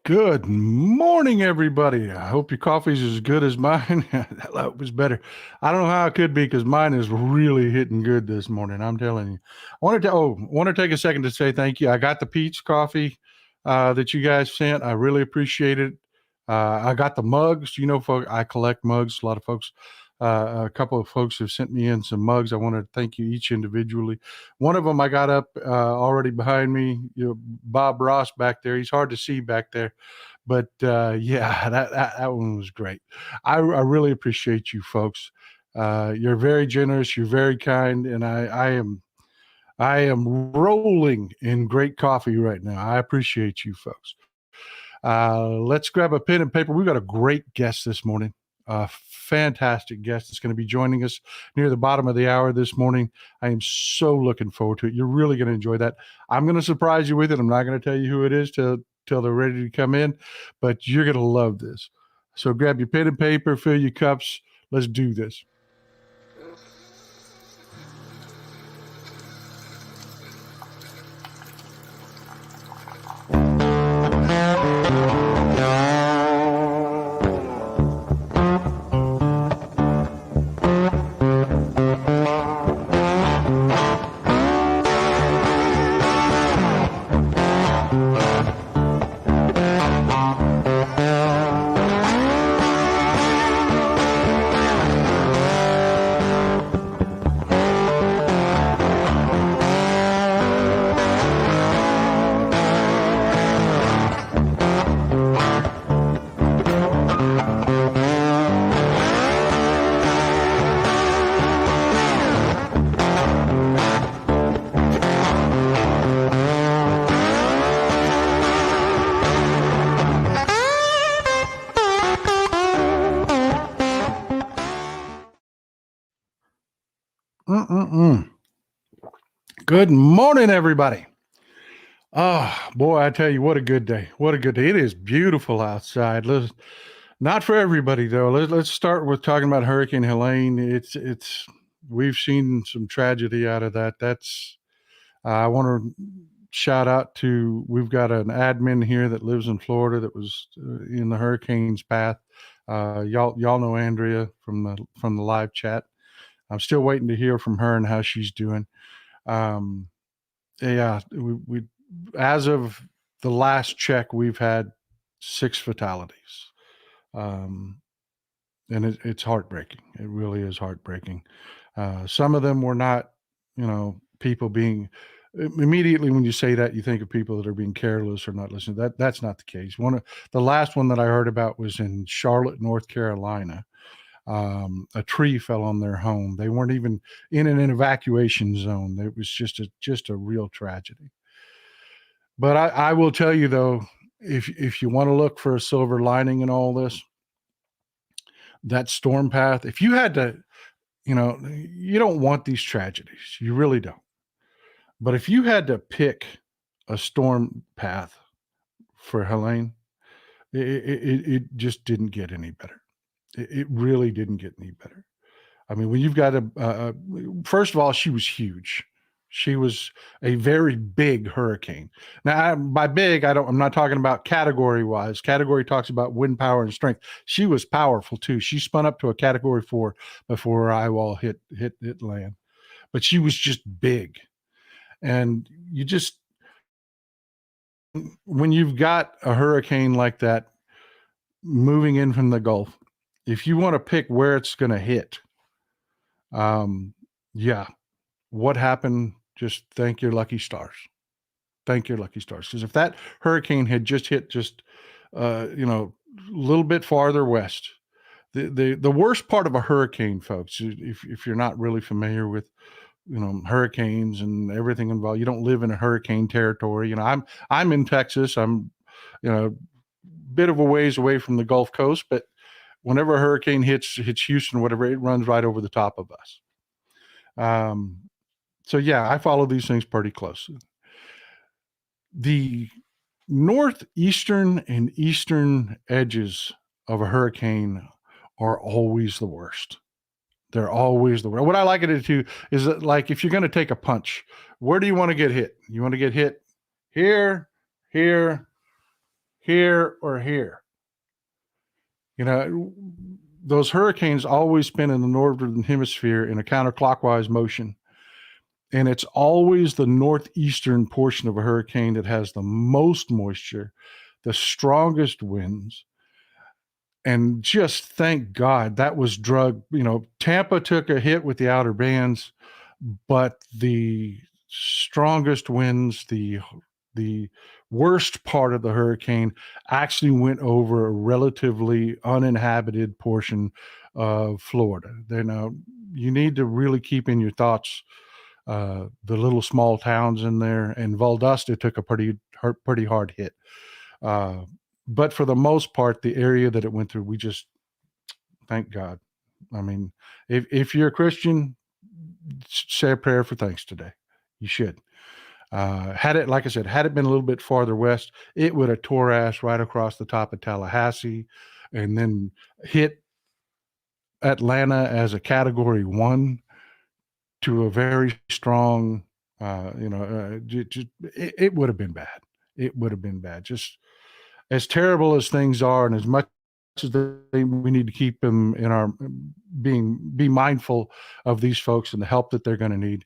Good morning, everybody. I hope your coffee's as good as mine. I hope it's better. I don't know how it could be because mine is really hitting good this morning. I'm telling you. I want to take a second to say thank you. I got the peach coffee that you guys sent. I really appreciate it. I got the mugs. I collect mugs. A lot of folks, a couple of folks have sent me in some mugs. I want to thank you each individually. One of them I got up already behind me. Bob Ross back there. He's hard to see back there. But yeah, that one was great. I really appreciate you folks. You're very generous. You're very kind, and I am rolling in great coffee right now. I appreciate you folks. Let's grab a pen and paper. We've got a great guest this morning. A fantastic guest that's going to be joining us near the bottom of the hour this morning. I am so looking forward to it. You're really going to enjoy that. I'm going to surprise you with it. I'm not going to tell you who it is till they're ready to come in, but you're going to love this. So grab your pen and paper, fill your cups. Let's do this. Mm-mm-mm. Good morning, everybody. Oh, boy, I tell you, what a good day. What a good day. It is beautiful outside. Not for everybody, though. Let's start with talking about Hurricane Helene. We've seen some tragedy out of that. I want to shout out to, we've got an admin here that lives in Florida that was in the hurricane's path. Y'all know Andrea from the live chat. I'm still waiting to hear from her and how she's doing. Um, yeah, we as of the last check, we've had 6 fatalities. Um, and it's heartbreaking. It really is heartbreaking. Some of them were not, people being immediately when you say that, you think of people that are being careless or not listening. That's not the case. The last one that I heard about was in Charlotte, North Carolina. A tree fell on their home. They weren't even in an evacuation zone. It was just a real tragedy. But I will tell you though, if you want to look for a silver lining in all this, that storm path, if you had to, you don't want these tragedies. You really don't. But if you had to pick a storm path for Helene, it just didn't get any better. It really didn't get any better. I mean, when you've got first of all, she was huge. She was a very big hurricane. Now, by big, I'm not talking about category wise. Category talks about wind power and strength. She was powerful too. She spun up to a category 4 before her eyewall hit land. But she was just big. And when you've got a hurricane like that moving in from the Gulf, if you want to pick where it's going to hit, yeah, what happened? Just thank your lucky stars. Thank your lucky stars. Because if that hurricane had just hit a little bit farther west, the worst part of a hurricane, folks, if you're not really familiar with, hurricanes and everything involved, you don't live in a hurricane territory. I'm in Texas. I'm, bit of a ways away from the Gulf Coast, but whenever a hurricane hits Houston, whatever, it runs right over the top of us. So yeah, I follow these things pretty closely. The northeastern and eastern edges of a hurricane are always the worst. They're always the worst. What I like it to is that, like, if you're going to take a punch, where do you want to get hit? You want to get hit here, here, here or here. You know, those hurricanes always spin in the northern hemisphere in a counterclockwise motion. And it's always the northeastern portion of a hurricane that has the most moisture, the strongest winds. And just thank God that was drug. Tampa took a hit with the outer bands, but the strongest winds, the worst part of the hurricane actually went over a relatively uninhabited portion of Florida. You need to really keep in your thoughts the little small towns in there, and Valdosta took a pretty hard hit. But for the most part, the area that it went through, we just thank God. I mean, if you're a Christian, say a prayer for thanks today. You should. Like I said, had it been a little bit farther west, it would have tore ass right across the top of Tallahassee and then hit Atlanta as a category 1 to a very strong, it would have been bad. It would have been bad. Just as terrible as things are, and as much as we need to keep them in our be mindful of these folks and the help that they're going to need.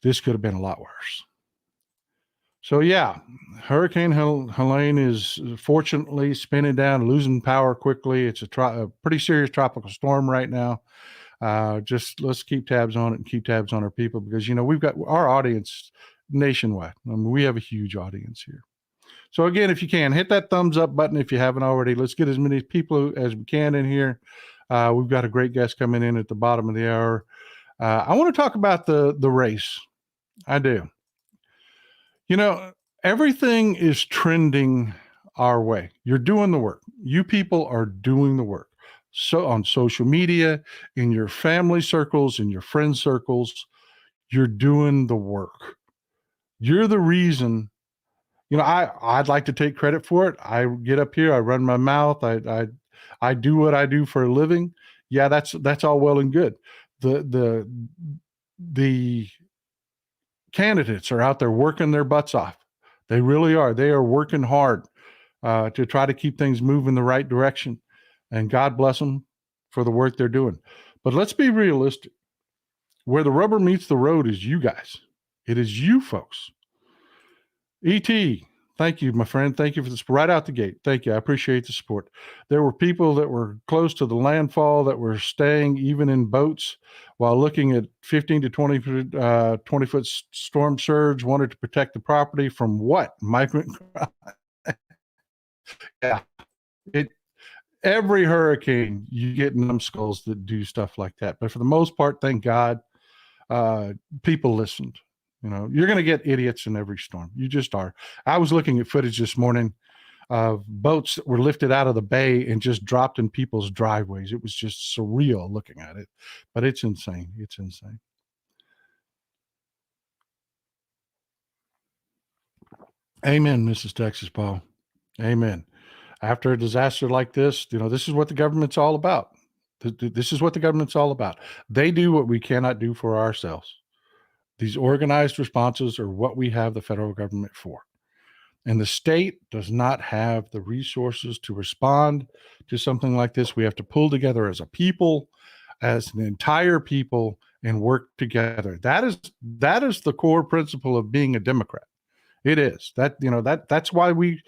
This could have been a lot worse. So yeah, Hurricane Helene is fortunately spinning down, losing power quickly. It's a pretty serious tropical storm right now. Just let's keep tabs on it and keep tabs on our people, because we've got our audience nationwide. I mean, we have a huge audience here. So again, if you can, hit that thumbs up button if you haven't already. Let's get as many people as we can in here. We've got a great guest coming in at the bottom of the hour. I want to talk about the race. I do. Everything is trending our way. You're doing the work. You people are doing the work. So on social media, in your family circles, in your friend circles, you're doing the work. You're the reason. I'd like to take credit for it. I get up here, I run my mouth, I do what I do for a living. Yeah, that's all well and good. The candidates are out there working their butts off. They really are. They are working hard to try to keep things moving the right direction. And God bless them for the work they're doing. But let's be realistic. Where the rubber meets the road is you guys. It is you folks. E.T., thank you, my friend. Thank you for this right out the gate. Thank you. I appreciate the support. There were people that were close to the landfall that were staying even in boats while looking at 15 to 20 foot storm surge, wanted to protect the property from what? Migrant crime. Yeah. Every hurricane, you get numbskulls that do stuff like that. But for the most part, thank God, people listened. You're going to get idiots in every storm. You just are. I was looking at footage this morning of boats that were lifted out of the bay and just dropped in people's driveways. It was just surreal looking at it, but it's insane. It's insane. Amen, Mrs. Texas Paul. Amen. After a disaster like this, this is what the government's all about. This is what the government's all about. They do what we cannot do for ourselves. These organized responses are what we have the federal government for. And the state does not have the resources to respond to something like this. We have to pull together as a people, as an entire people, and work together. That is the core principle of being a Democrat. It is. That's why we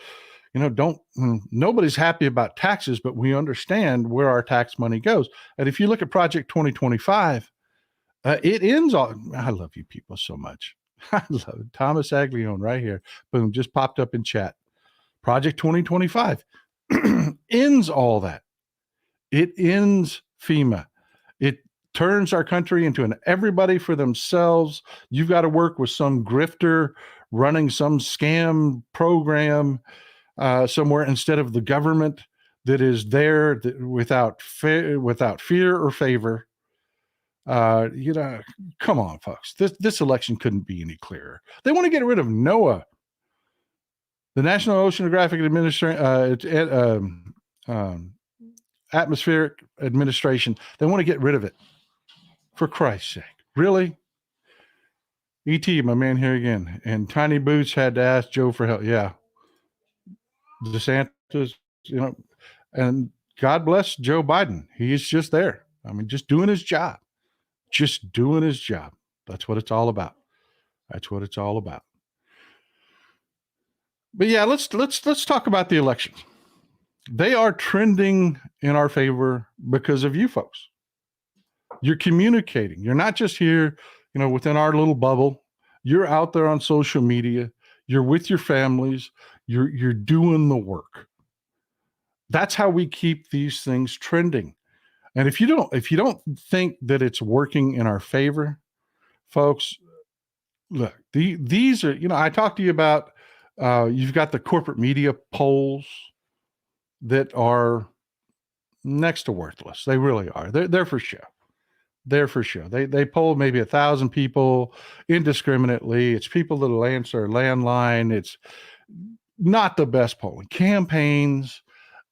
nobody's happy about taxes, but we understand where our tax money goes. And if you look at Project 2025, it ends on, I love you people so much. I love it. Thomas Aglione right here. Boom, just popped up in chat. Project 2025 ends all that. It ends FEMA. It turns our country into an everybody for themselves. You've got to work with some grifter running some scam program somewhere instead of the government that is there without fear or favor. Come on, folks. This election couldn't be any clearer. They want to get rid of NOAA, the National Oceanographic Atmospheric Administration. They want to get rid of it. For Christ's sake. Really? E.T., my man here again. And Tiny Boots had to ask Joe for help. Yeah. DeSantis, and God bless Joe Biden. He is just there. I mean, just doing his job. Just doing his job. That's what it's all about. That's what it's all about. But yeah, let's talk about the elections. They are trending in our favor because of you folks. You're communicating. You're not just here, within our little bubble. You're out there on social media. You're with your families. You're doing the work. That's how we keep these things trending. And if you don't think that it's working in our favor, folks, look, these are, I talked to you about, you've got the corporate media polls that are next to worthless. They really are. They're for show. They're for show. They poll maybe 1,000 people indiscriminately. It's people that'll answer landline. It's not the best polling. Campaigns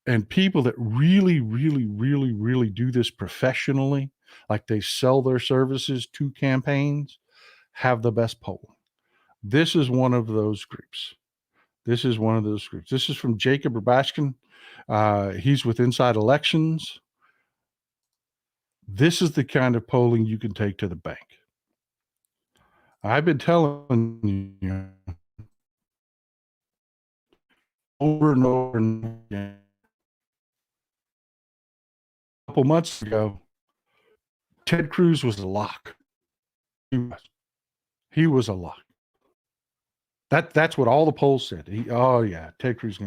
and people that really, really, really, really do this professionally, like they sell their services to campaigns, have the best polling. This is one of those groups. This is from Jacob Rabashkin. He's with Inside Elections. This is the kind of polling you can take to the bank. I've been telling you over and over and again. A couple months ago, Ted Cruz was a lock. He was a lock. That's what all the polls said. Ted Cruz.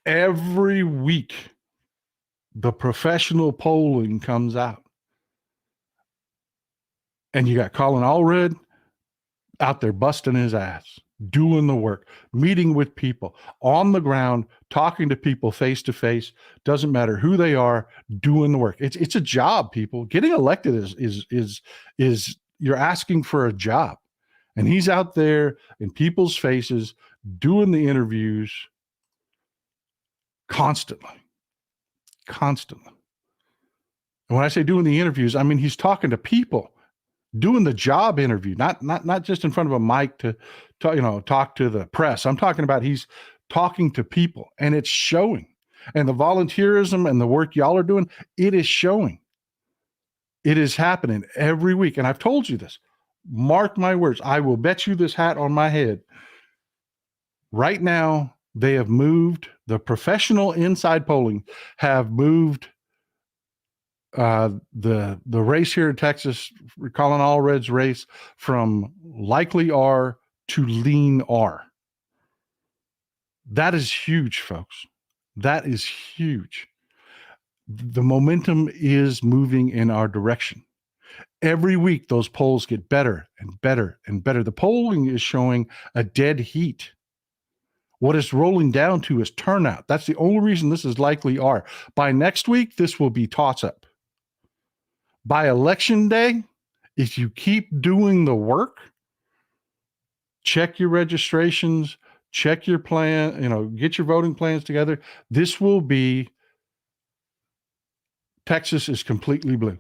Every week, the professional polling comes out. And you got Colin Allred out there busting his ass, doing the work, meeting with people on the ground, talking to people face to face. Doesn't matter who they are, doing the work. It's a job, people. Getting elected is you're asking for a job. And he's out there in people's faces doing the interviews constantly. And when I say doing the interviews, I mean he's talking to people, doing the job interview, not just in front of a mic to talk to the press. I'm talking about he's talking to people, and it's showing. And the volunteerism and the work y'all are doing, it is showing. It is happening every week. And I've told you this. Mark my words. I will bet you this hat on my head. Right now, they have moved, the professional inside polling have moved the race here in Texas, Colin Allred's race, from likely R to lean R. That is huge, folks. That is huge. The momentum is moving in our direction. Every week, those polls get better and better and better. The polling is showing a dead heat. What it's rolling down to is turnout. That's the only reason this is likely R. By next week, this will be toss-up. By election day, if you keep doing the work, check your registrations, check your plan, get your voting plans together. This will be, Texas is completely blue.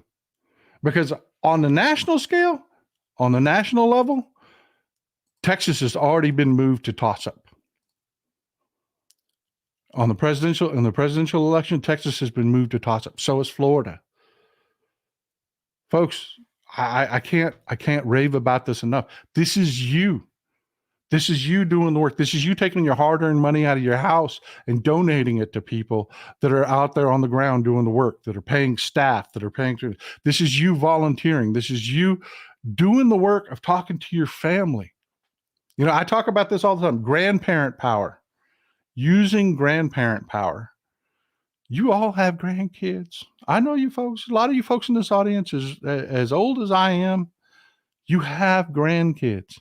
Because on the national scale, on the national level, Texas has already been moved to toss-up. In the presidential election, Texas has been moved to toss-up. So is Florida. Folks, I can't rave about this enough. This is you. This is you doing the work. This is you taking your hard-earned money out of your house and donating it to people that are out there on the ground doing the work, that are paying staff, that are paying. This is you volunteering. This is you doing the work of talking to your family. I talk about this all the time. Grandparent power. Using grandparent power. You all have grandkids. I know you folks, a lot of you folks in this audience is as old as I am. You have grandkids.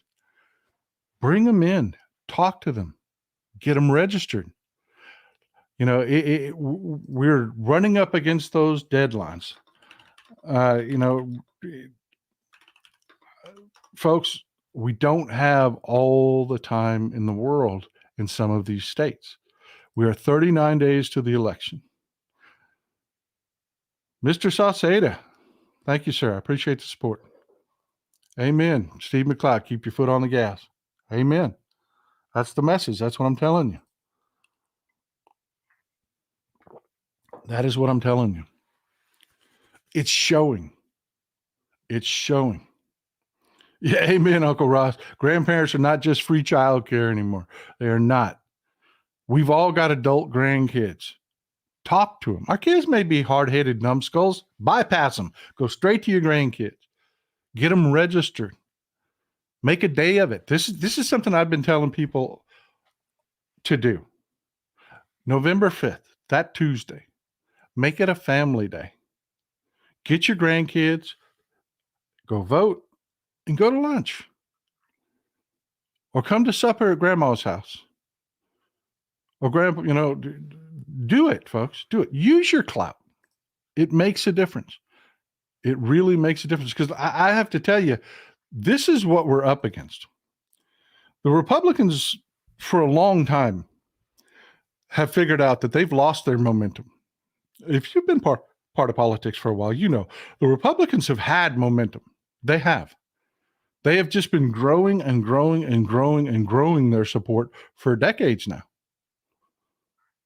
Bring them in, talk to them, get them registered. We're running up against those deadlines. Folks, we don't have all the time in the world in some of these states. We are 39 days to the election. Mr. Sauceda, thank you, sir. I appreciate the support. Amen. Steve McLeod, keep your foot on the gas. Amen. That's the message. That's what I'm telling you. That is what I'm telling you. It's showing. It's showing. Yeah, amen, Uncle Ross. Grandparents are not just free childcare anymore. They are not. We've all got adult grandkids. Talk to them. Our kids may be hard-headed numbskulls. Bypass them. Go straight to your grandkids. Get them registered. Make a day of it. This is something I've been telling people to do. November 5th, that Tuesday, make it a family day. Get your grandkids, go vote, and go to lunch. Or come to supper at grandma's house. Or grandpa, do it, folks. Do it. Use your clout. It makes a difference. It really makes a difference, because I have to tell you, this is what we're up against. The Republicans, for a long time, have figured out that they've lost their momentum. If you've been part of politics for a while, the Republicans have had momentum. They have. They have just been growing and growing and growing and growing their support for decades now,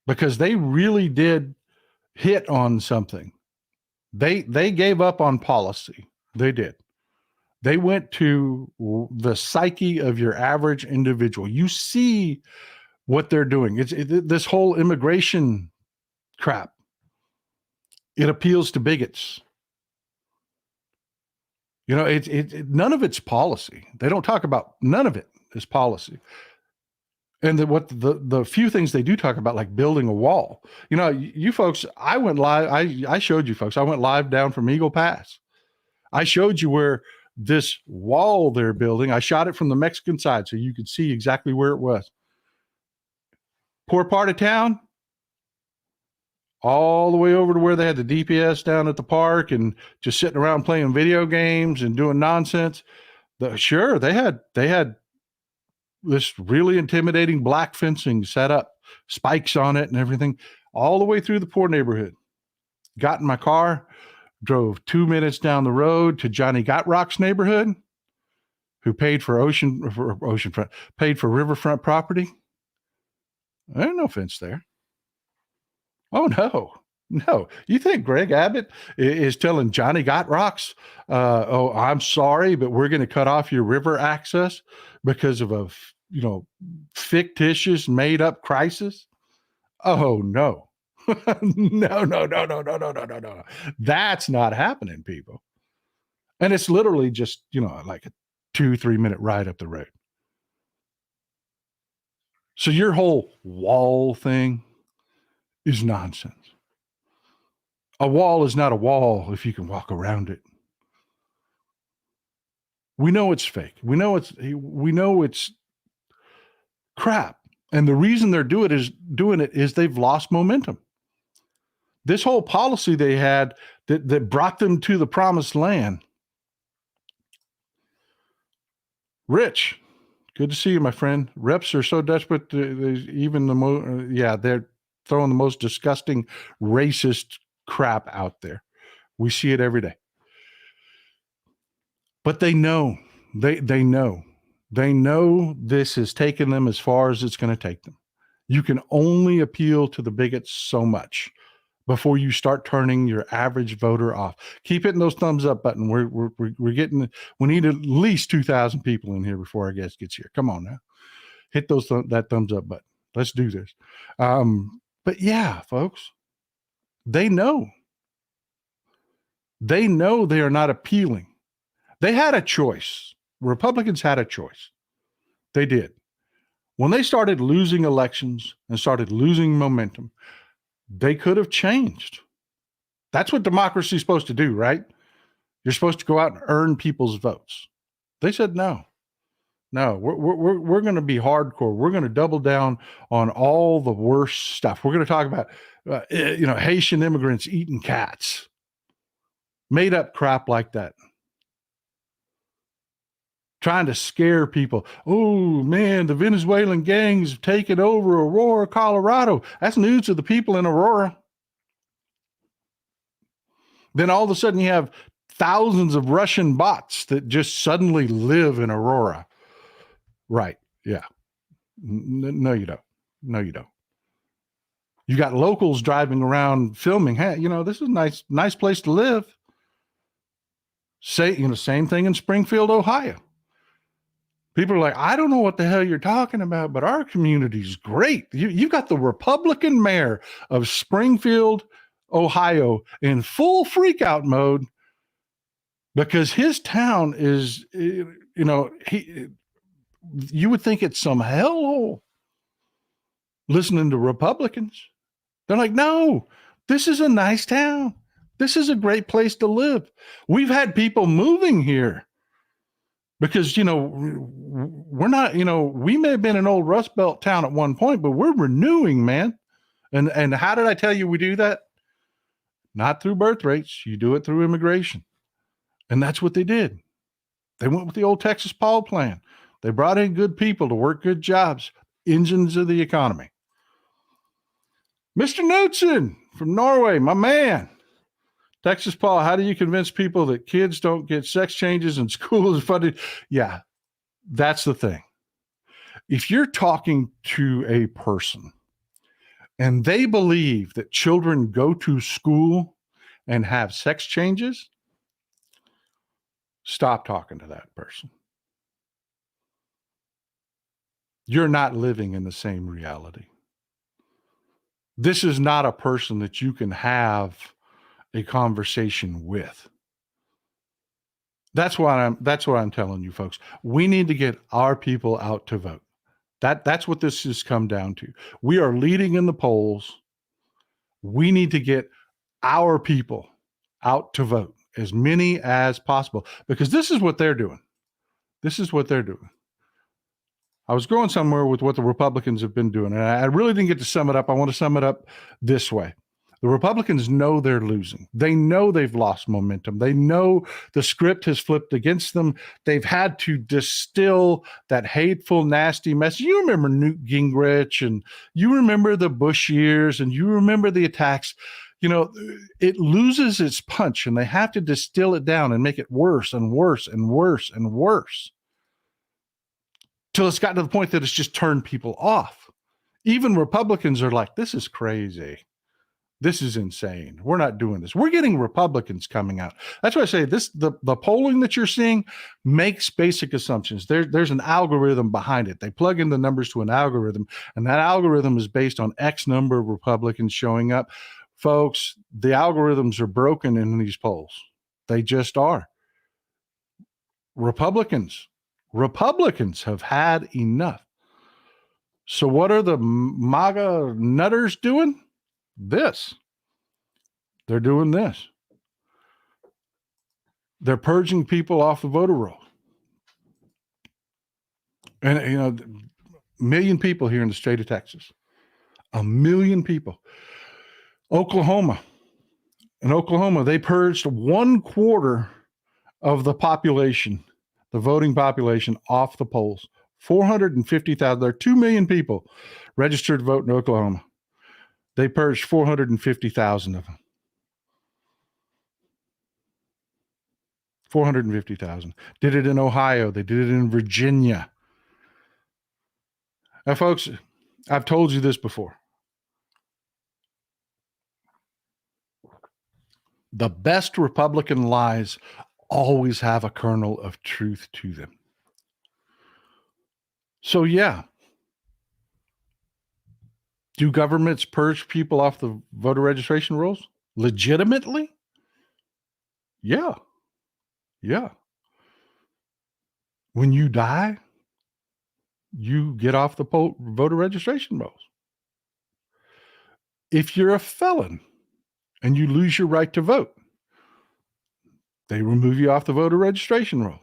because they really did hit on something. They gave up on policy. They did. They went to the psyche of your average individual. You see what they're doing. This whole immigration crap. It appeals to bigots. None of it's policy. They don't talk about, none of it is policy. And the few things they do talk about, like building a wall. You folks, I went live. I showed you folks. I went live down from Eagle Pass. I showed you where this wall they're building. I shot it from the Mexican side so you could see exactly where it was. Poor part of town, all the way over to where they had the DPS down at the park and just sitting around playing video games and doing nonsense. Sure, they had this really intimidating black fencing set up, spikes on it and everything, all the way through the poor neighborhood. Got in my car, drove 2 minutes down the road to Johnny Gotrock's neighborhood, who paid for oceanfront, paid for riverfront property. There's no fence there. Oh, no. You think Greg Abbott is telling Johnny Gotrocks, oh, I'm sorry, but we're going to cut off your river access because of a, fictitious made up crisis? Oh, no. No. That's not happening, people. And it's literally just, like a 2-3 minute ride up the road. So your whole wall thing is nonsense. A wall is not a wall if you can walk around it. We know it's fake. We know it's crap. And the reason they're doing it is they've lost momentum. This whole policy they had that brought them to the promised land. Rich, good to see you, my friend. Reps are so desperate. They're throwing the most disgusting, racist crap out there. We see it every day. But they know. They know. They know this has taken them as far as it's going to take them. You can only appeal to the bigots so much before you start turning your average voter off. Keep hitting those thumbs up button. We need at least 2,000 people in here before our guest gets here. Come on now. Hit that thumbs up button. Let's do this. But yeah, folks, they know. They know they are not appealing. They had a choice. Republicans had a choice. They did. When they started losing elections and started losing momentum, they could have changed. That's what democracy is supposed to do, right? You're supposed to go out and earn people's votes. They said no. We're going to be hardcore. We're going to double down on all the worst stuff. We're going to talk about Haitian immigrants eating cats. Made up crap like that. Trying to scare people. Oh, man, the Venezuelan gangs have taken over Aurora, Colorado. That's news to the people in Aurora. Then all of a sudden you have thousands of Russian bots that just suddenly live in Aurora. Right. Yeah. No, you don't. You got locals driving around filming. Hey, this is a nice place to live. Same thing in Springfield, Ohio. People are like, I don't know what the hell you're talking about, but our community's great. You've got the Republican mayor of Springfield, Ohio, in full freakout mode because his town is, you would think it's some hellhole listening to Republicans. They're like, no, this is a nice town. This is a great place to live. We've had people moving here because, we're not, we may have been an old Rust Belt town at one point, but we're renewing, man. And how did I tell you we do that? Not through birth rates. You do it through immigration. And that's what they did. They went with the old Texas Paul plan. They brought in good people to work good jobs, engines of the economy. Mr. Knudsen from Norway, my man. Texas Paul, how do you convince people that kids don't get sex changes and school is funded? Yeah, that's the thing. If you're talking to a person and they believe that children go to school and have sex changes, stop talking to that person. You're not living in the same reality. This is not a person that you can have a conversation with. That's what I'm telling you, folks. We need to get our people out to vote. That's what this has come down to. We are leading in the polls. We need to get our people out to vote, as many as possible, because this is what they're doing. This is what they're doing. I was going somewhere with what the Republicans have been doing, and I really didn't get to sum it up. I want to sum it up this way. The Republicans know they're losing. They know they've lost momentum. They know the script has flipped against them. They've had to distill that hateful, nasty message. You remember Newt Gingrich, and you remember the Bush years, and you remember the attacks. It loses its punch, and they have to distill it down and make it worse and worse and worse and worse, till it's gotten to the point that it's just turned people off. Even Republicans are like, this is crazy. This is insane. We're not doing this. We're getting Republicans coming out. That's why I say the polling that you're seeing makes basic assumptions. There's an algorithm behind it. They plug in the numbers to an algorithm, and that algorithm is based on X number of Republicans showing up. Folks, the algorithms are broken in these polls. They just are. Republicans have had enough. So what are the MAGA nutters doing? This. They're doing this. They're purging people off the voter roll. And, a million people here in the state of Texas. 1 million people. Oklahoma. In Oklahoma, they purged 1/4 of the population, the voting population, off the polls. 450,000. There are 2 million people registered to vote in Oklahoma. They purged 450,000 of them. 450,000. Did it in Ohio. They did it in Virginia. Now, folks, I've told you this before. The best Republican lies always have a kernel of truth to them. So, yeah. Do governments purge people off the voter registration rolls legitimately? Yeah. Yeah. When you die, you get off the voter registration rolls. If you're a felon and you lose your right to vote, they remove you off the voter registration roll.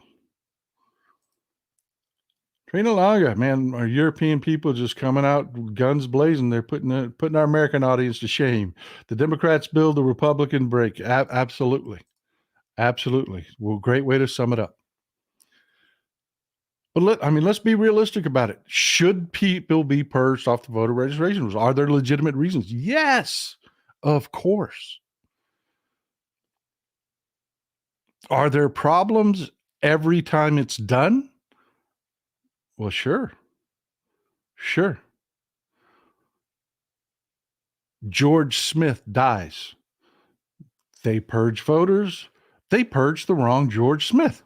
Trina Longa, man, our European people just coming out guns blazing. They're putting our American audience to shame. The Democrats build, the Republican break. Absolutely. Absolutely. Well, great way to sum it up. But let's be realistic about it. Should people be purged off the voter registration rolls? Are there legitimate reasons? Yes, of course. Are there problems every time it's done? Well, sure. George Smith dies. They purge voters. They purge the wrong George Smith.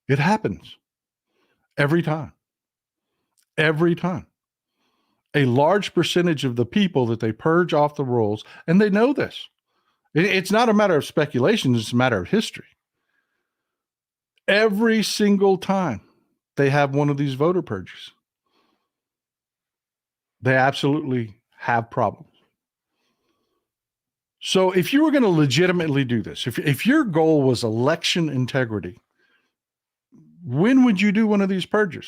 It happens every time. Every time. A large percentage of the people that they purge off the rolls, and they know this. It's not a matter of speculation, it's a matter of history. Every single time they have one of these voter purges, they absolutely have problems. So if you were going to legitimately do this, if your goal was election integrity, when would you do one of these purges?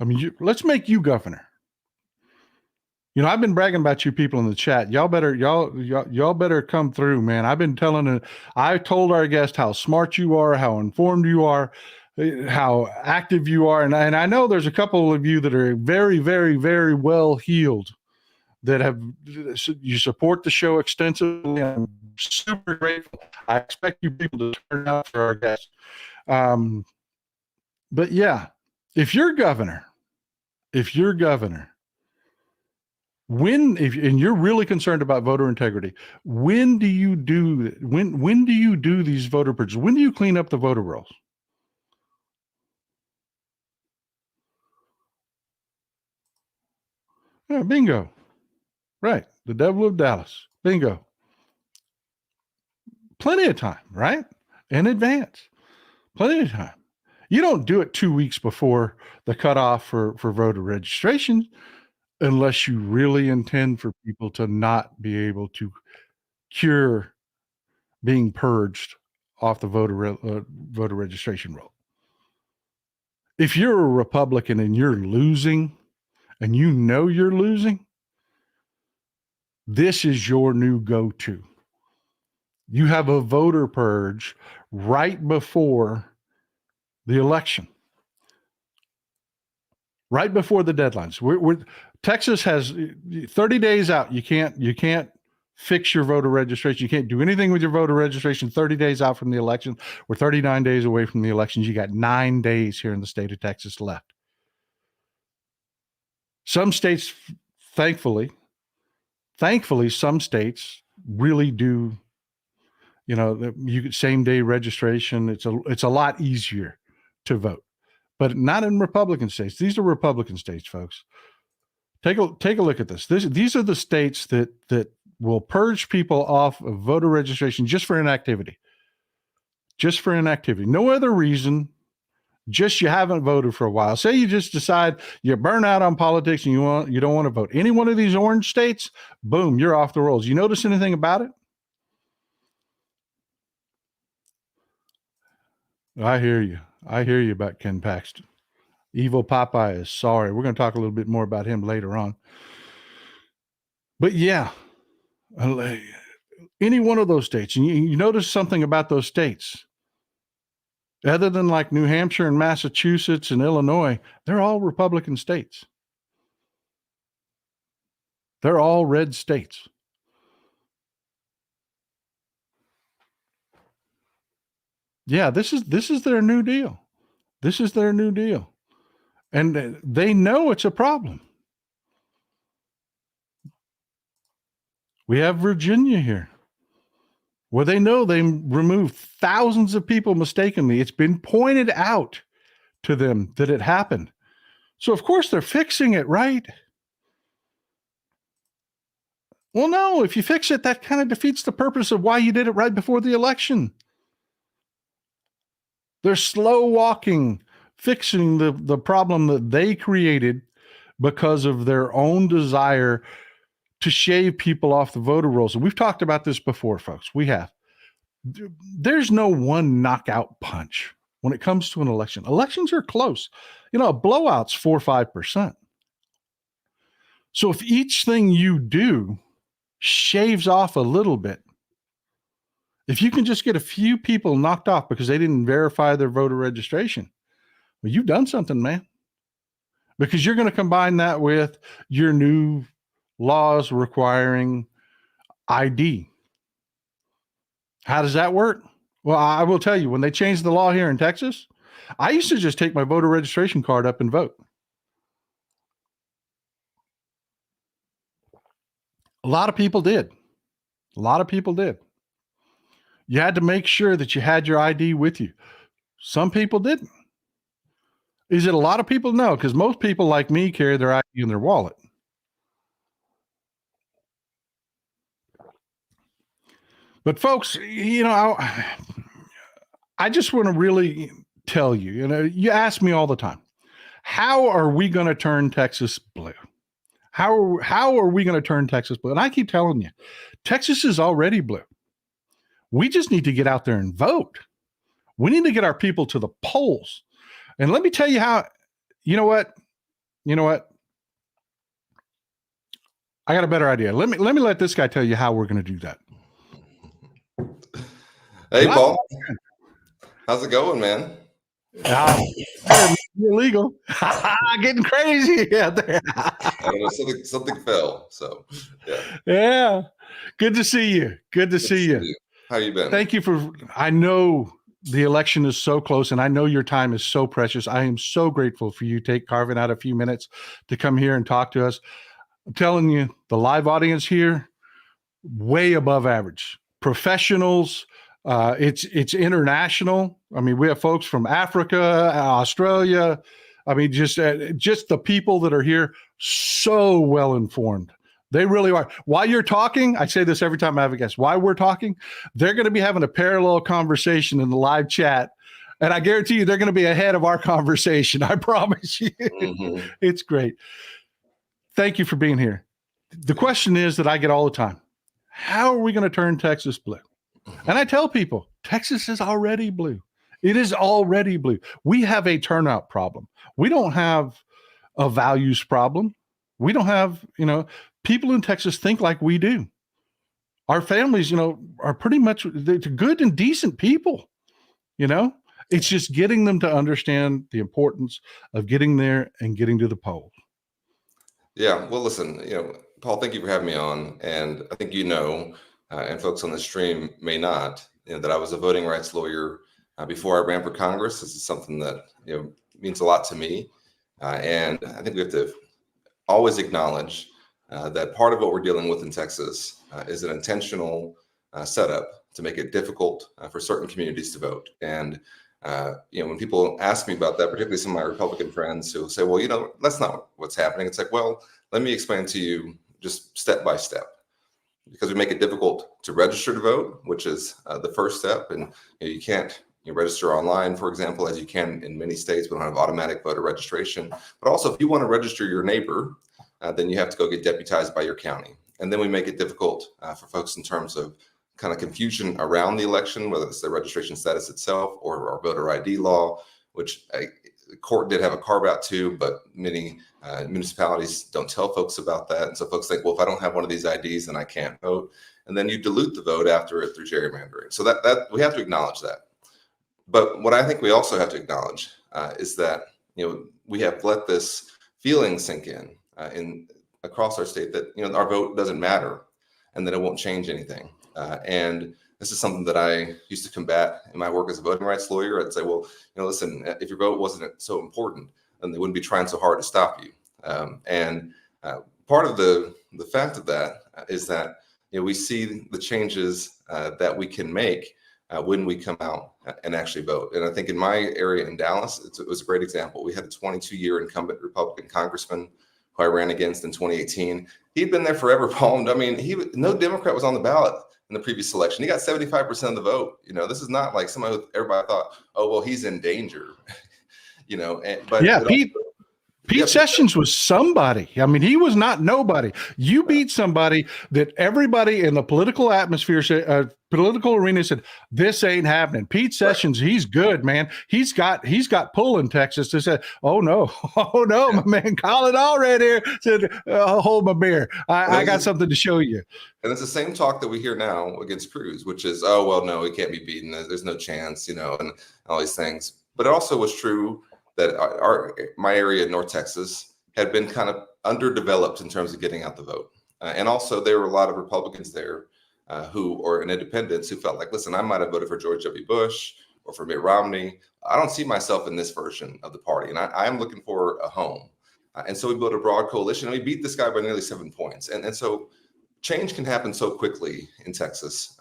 I mean, let's make you governor. You know, I've been bragging about you people in the chat. Y'all better come through, man. I told our guest how smart you are, how informed you are, how active you are. And I know there's a couple of you that are very, very, very well heeled that you support the show extensively. I'm super grateful. I expect you people to turn out for our guests. But yeah, if you're governor, and you're really concerned about voter integrity, when do you do these voter purges? When do you clean up the voter rolls? Yeah, bingo. Right. The devil of Dallas. Bingo. Plenty of time, right? In advance. Plenty of time. You don't do it 2 weeks before the cutoff for voter registration unless you really intend for people to not be able to cure being purged off the voter registration roll. If you're a Republican and you're losing, and you know you're losing, this is your new go-to. You have a voter purge right before the election, right before the deadlines. Texas has 30 days out. You can't fix your voter registration. You can't do anything with your voter registration 30 days out from the election. We're 39 days away from the elections. You got 9 days here in the state of Texas left. Some states, thankfully, some states really do. You know, same day registration. It's a lot easier to vote, but not in Republican states. These are Republican states, folks. Take a look at this. These are the states that will purge people off of voter registration just for inactivity. Just for inactivity. No other reason. Just you haven't voted for a while. Say you just decide you burn out on politics and you don't want to vote. Any one of these orange states, boom, you're off the rolls. You notice anything about it? I hear you. I hear you about Ken Paxton. Evil Popeye is sorry. We're going to talk a little bit more about him later on. But yeah, any one of those states, and you notice something about those states, other than like New Hampshire and Massachusetts and Illinois, they're all Republican states. They're all red states. Yeah, this is their new deal. This is their new deal. And they know it's a problem. We have Virginia here, where they know they removed thousands of people mistakenly. It's been pointed out to them that it happened. So, of course, they're fixing it, right? Well, no, if you fix it, that kind of defeats the purpose of why you did it right before the election. They're slow walking, fixing the problem that they created because of their own desire to shave people off the voter rolls. And we've talked about this before, folks. We have. There's no one knockout punch when it comes to an election. Elections are close. You know, a blowout's 4 or 5%. So if each thing you do shaves off a little bit, if you can just get a few people knocked off because they didn't verify their voter registration, well, you've done something, man. Because you're going to combine that with your new laws requiring ID. How does that work? Well, I will tell you, when they changed the law here in Texas, I used to just take my voter registration card up and vote. A lot of people did. A lot of people did. You had to make sure that you had your ID with you. Some people didn't. Is it a lot of people? No, because most people like me carry their ID in their wallet. But folks, I just want to really tell you, you ask me all the time, how are we going to turn Texas blue? How are we going to turn Texas blue? And I keep telling you, Texas is already blue. We just need to get out there and vote. We need to get our people to the polls. And let me tell you how, you know what? I got a better idea. Let me let this guy tell you how we're going to do that. Hey, Paul. How's it going, man? Illegal. Getting crazy out there. I don't know, something fell. So, yeah. Yeah. Good to see you. Good to see you. How you been? Thank you I know the election is so close, and I know your time is so precious. I am so grateful for you carving out a few minutes to come here and talk to us. I'm telling you, the live audience here, way above average. Professionals. It's international. I mean, we have folks from Africa, Australia. I mean, just the people that are here, so well informed. They really are. While you're talking, I say this every time I have a guest, while we're talking, they're going to be having a parallel conversation in the live chat. And I guarantee you they're going to be ahead of our conversation. I promise you. Mm-hmm. It's great. Thank you for being here. The question is that I get all the time, how are we going to turn Texas blue? And I tell people, Texas is already blue. It is already blue. We have a turnout problem. We don't have a values problem. We don't have, people in Texas think like we do. Our families, are pretty much they're good and decent people. It's just getting them to understand the importance of getting there and getting to the polls. Yeah. Well, listen, Paul, thank you for having me on. And I think and folks on the stream may not, that I was a voting rights lawyer before I ran for Congress. This is something that means a lot to me. And I think we have to always acknowledge that part of what we're dealing with in Texas is an intentional setup to make it difficult for certain communities to vote. And when people ask me about that, particularly some of my Republican friends who say, well, that's not what's happening. It's like, well, let me explain to you just step by step. Because we make it difficult to register to vote, which is the first step. And you can't register online, for example, as you can in many states. We don't have automatic voter registration. But also, if you want to register your neighbor, then you have to go get deputized by your county. And then we make it difficult for folks in terms of kind of confusion around the election, whether it's the registration status itself or our voter ID law, which the court did have a carve out too, but many municipalities don't tell folks about that. And so folks think, well, if I don't have one of these IDs, then I can't vote. And then you dilute the vote after it through gerrymandering. So that we have to acknowledge that. But what I think we also have to acknowledge is that, we have let this feeling sink in across our state that, our vote doesn't matter and that it won't change anything. And this is something that I used to combat in my work as a voting rights lawyer. I'd say, well, listen, if your vote wasn't so important, then they wouldn't be trying so hard to stop you. And part of the fact of that is that we see the changes that we can make when we come out and actually vote. And I think in my area in Dallas, it was a great example. We had a 22-year incumbent Republican congressman who I ran against in 2018. He'd been there forever, Paul. I mean, no Democrat was on the ballot in the previous election. He got 75% of the vote. This is not like somebody who everybody thought, oh, well, he's in danger. But yeah, Pete Sessions was somebody. I mean, he was not nobody. You beat somebody that everybody in the political atmosphere said, political arena said, this ain't happening. Pete Sessions, he's good, man. He's got pull in Texas to say, oh no, my man Colin Allred here said, hold my beer. I got something to show you. And it's the same talk that we hear now against Cruz, which is, oh, well, no, he can't be beaten. There's no chance, and all these things. But it also was true that my area in North Texas had been kind of underdeveloped in terms of getting out the vote. And also there were a lot of Republicans there or independents who felt like, listen, I might have voted for George W. Bush or for Mitt Romney. I don't see myself in this version of the party. And I'm looking for a home. And so we built a broad coalition and we beat this guy by nearly 7 points. And so change can happen so quickly in Texas,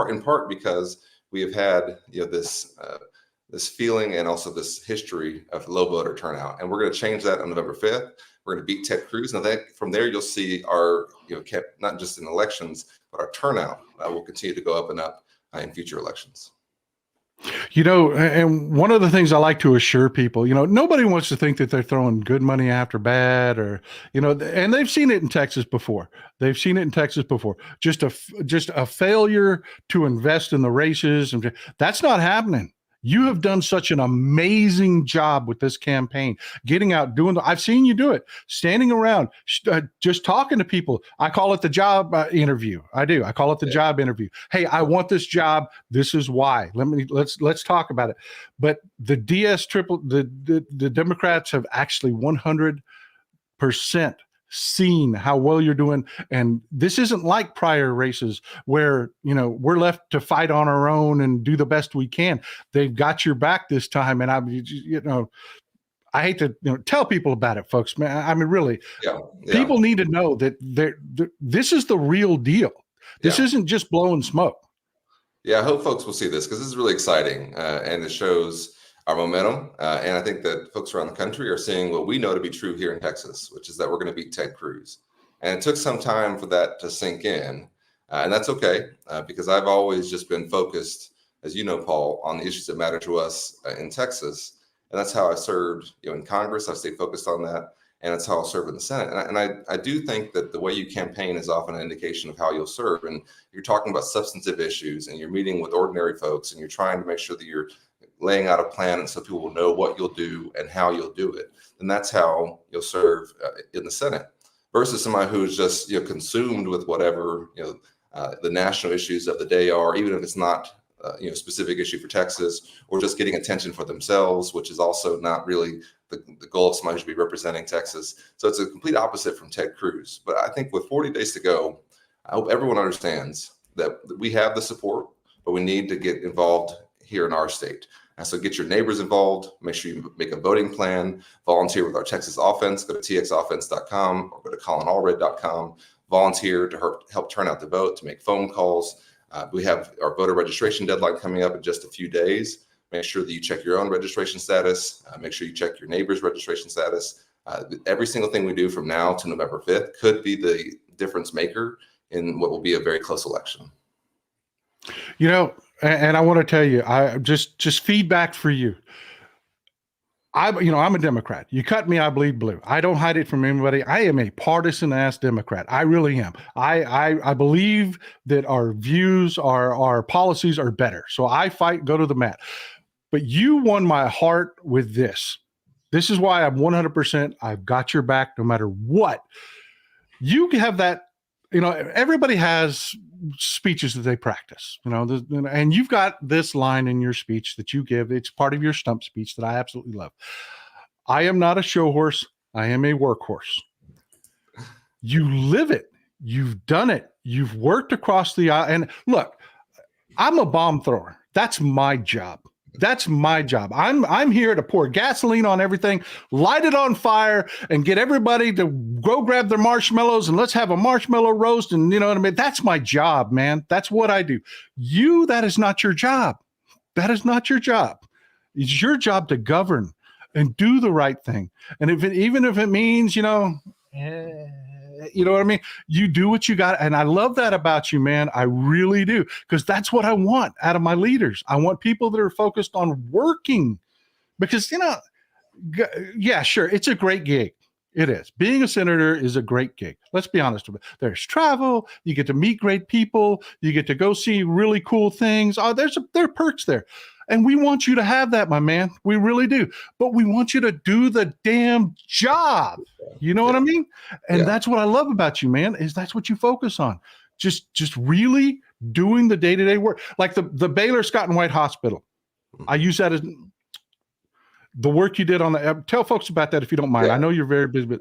in part because we have had this feeling and also this history of low voter turnout, and we're going to change that on November 5th. We're going to beat Ted Cruz, and I think from there you'll see our kept not just in elections, but our turnout will continue to go up and up in future elections. And one of the things I like to assure people, nobody wants to think that they're throwing good money after bad, or, and they've seen it in Texas before. Just a failure to invest in the races. And that's not happening. You have done such an amazing job with this campaign, getting out, I've seen you do it, standing around, just talking to people. I call it the job interview. I call it the job interview. Hey, I want this job. This is why. Let's talk about it. But the the Democrats have actually 100% seen how well you're doing. And this isn't like prior races where, we're left to fight on our own and do the best we can. They've got your back this time. And I hate to tell people about it, folks, man. I mean, really, people need to know that this is the real deal. This isn't just blowing smoke. Yeah, I hope folks will see this, because this is really exciting, and it shows our momentum. And I think that folks around the country are seeing what we know to be true here in Texas, which is that we're going to beat Ted Cruz. And it took some time for that to sink in. And that's okay, because I've always just been focused, as you know, Paul, on the issues that matter to us in Texas. And that's how I served in Congress. I stayed focused on that. And that's how I'll serve in the Senate. And I do think that the way you campaign is often an indication of how you'll serve. And you're talking about substantive issues, and you're meeting with ordinary folks, and you're trying to make sure that you're laying out a plan, and so people will know what you'll do and how you'll do it. And that's how you'll serve in the Senate, versus somebody who's just consumed with whatever the national issues of the day are, even if it's not specific issue for Texas, or just getting attention for themselves, which is also not really the goal of somebody who should be representing Texas. So it's a complete opposite from Ted Cruz. But I think with 40 days to go, I hope everyone understands that we have the support, but we need to get involved here in our state. And so get your neighbors involved, make sure you make a voting plan, volunteer with our Texas offense, go to txoffense.com or go to colinallred.com, volunteer to help turn out the vote, to make phone calls. We have our voter registration deadline coming up in just a few days. Make sure that you check your own registration status. Make sure you check your neighbor's registration status. Every single thing we do from now to November 5th could be the difference maker in what will be a very close election. And I want to tell you, I just feedback for you. I'm a Democrat. You cut me, I bleed blue. I don't hide it from anybody. I am a partisan ass Democrat. I really am. I believe that our views, our policies are better. So I fight, go to the mat. But you won my heart with this. This is why I'm 100%. I've got your back no matter what. You have that. Everybody has speeches that they practice, and you've got this line in your speech that you give. It's part of your stump speech that I absolutely love. I am not a show horse. I am a workhorse. You live it. You've done it. You've worked across the aisle. And look, I'm a bomb thrower. That's my job. I'm here to pour gasoline on everything, light it on fire, and get everybody to go grab their marshmallows and let's have a marshmallow roast. And you know what I mean? That's my job, man. That's what I do. That is not your job. That is not your job. It's your job to govern and do the right thing. And even if it means, you know what I mean? You do what you got. And I love that about you, man. I really do. Because that's what I want out of my leaders. I want people that are focused on working. Because, yeah, sure, it's a great gig. It is. Being a senator is a great gig. Let's be honest about it. There's travel. You get to meet great people. You get to go see really cool things. There are perks there. And we want you to have that, my man. We really do. But we want you to do the damn job. You know what I mean? And that's what I love about you, man, is that's what you focus on. Just really doing the day-to-day work. Like the Baylor Scott and White Hospital. I use that as the work you did on the, tell folks about that if you don't mind. I know you're very busy. But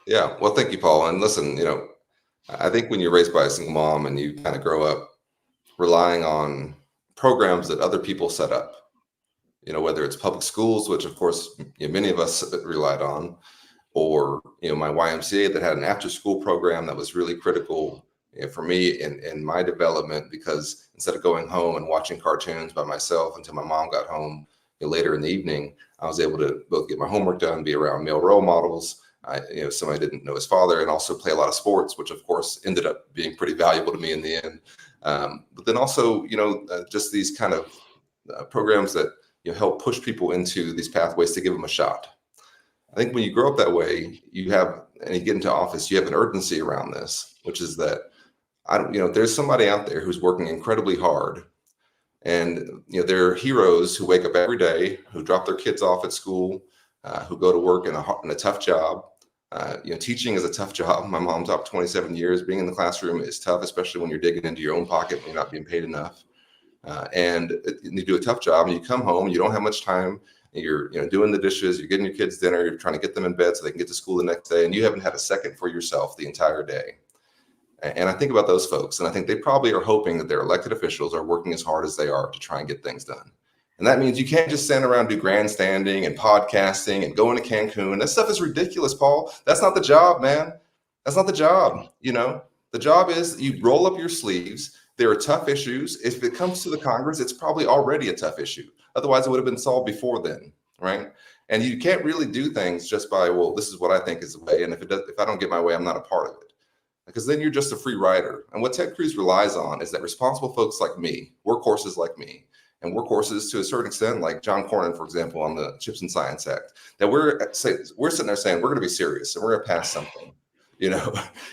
yeah. Well, thank you, Paul. And listen, I think when you're raised by a single mom and you kind of grow up relying on programs that other people set up, whether it's public schools, which of course many of us relied on, or my YMCA that had an after school program that was really critical for me in my development, because instead of going home and watching cartoons by myself until my mom got home later in the evening, I was able to both get my homework done, be around male role models. Somebody didn't know his father, and also play a lot of sports, which of course ended up being pretty valuable to me in the end. But then also, just these kind of programs that help push people into these pathways to give them a shot. I think when you grow up that way, and you get into office, you have an urgency around this, which is that there's somebody out there who's working incredibly hard, and there are heroes who wake up every day, who drop their kids off at school, who go to work in a tough job. Teaching is a tough job. My mom taught 27 years. Being in the classroom is tough, especially when you're digging into your own pocket and you're not being paid enough. And you do a tough job, and you come home, you don't have much time. You're doing the dishes, you're getting your kids dinner, you're trying to get them in bed so they can get to school the next day, and you haven't had a second for yourself the entire day. And I think about those folks, and I think they probably are hoping that their elected officials are working as hard as they are to try and get things done. And that means you can't just stand around, do grandstanding and podcasting and going to Cancun. That stuff is ridiculous, Paul. That's not the job, man. That's not the job. The job is you roll up your sleeves. There are tough issues. If it comes to the Congress, it's probably already a tough issue. Otherwise, it would have been solved before then, right? And you can't really do things just by, well, this is what I think is the way, and if I don't get my way, I'm not a part of it. Because then you're just a free rider. And what Ted Cruz relies on is that responsible folks like me, workhorses like me, and workhorses to a certain extent, like John Cornyn, for example, on the Chips and Science Act, that we're sitting there saying, we're going to be serious and we're going to pass something,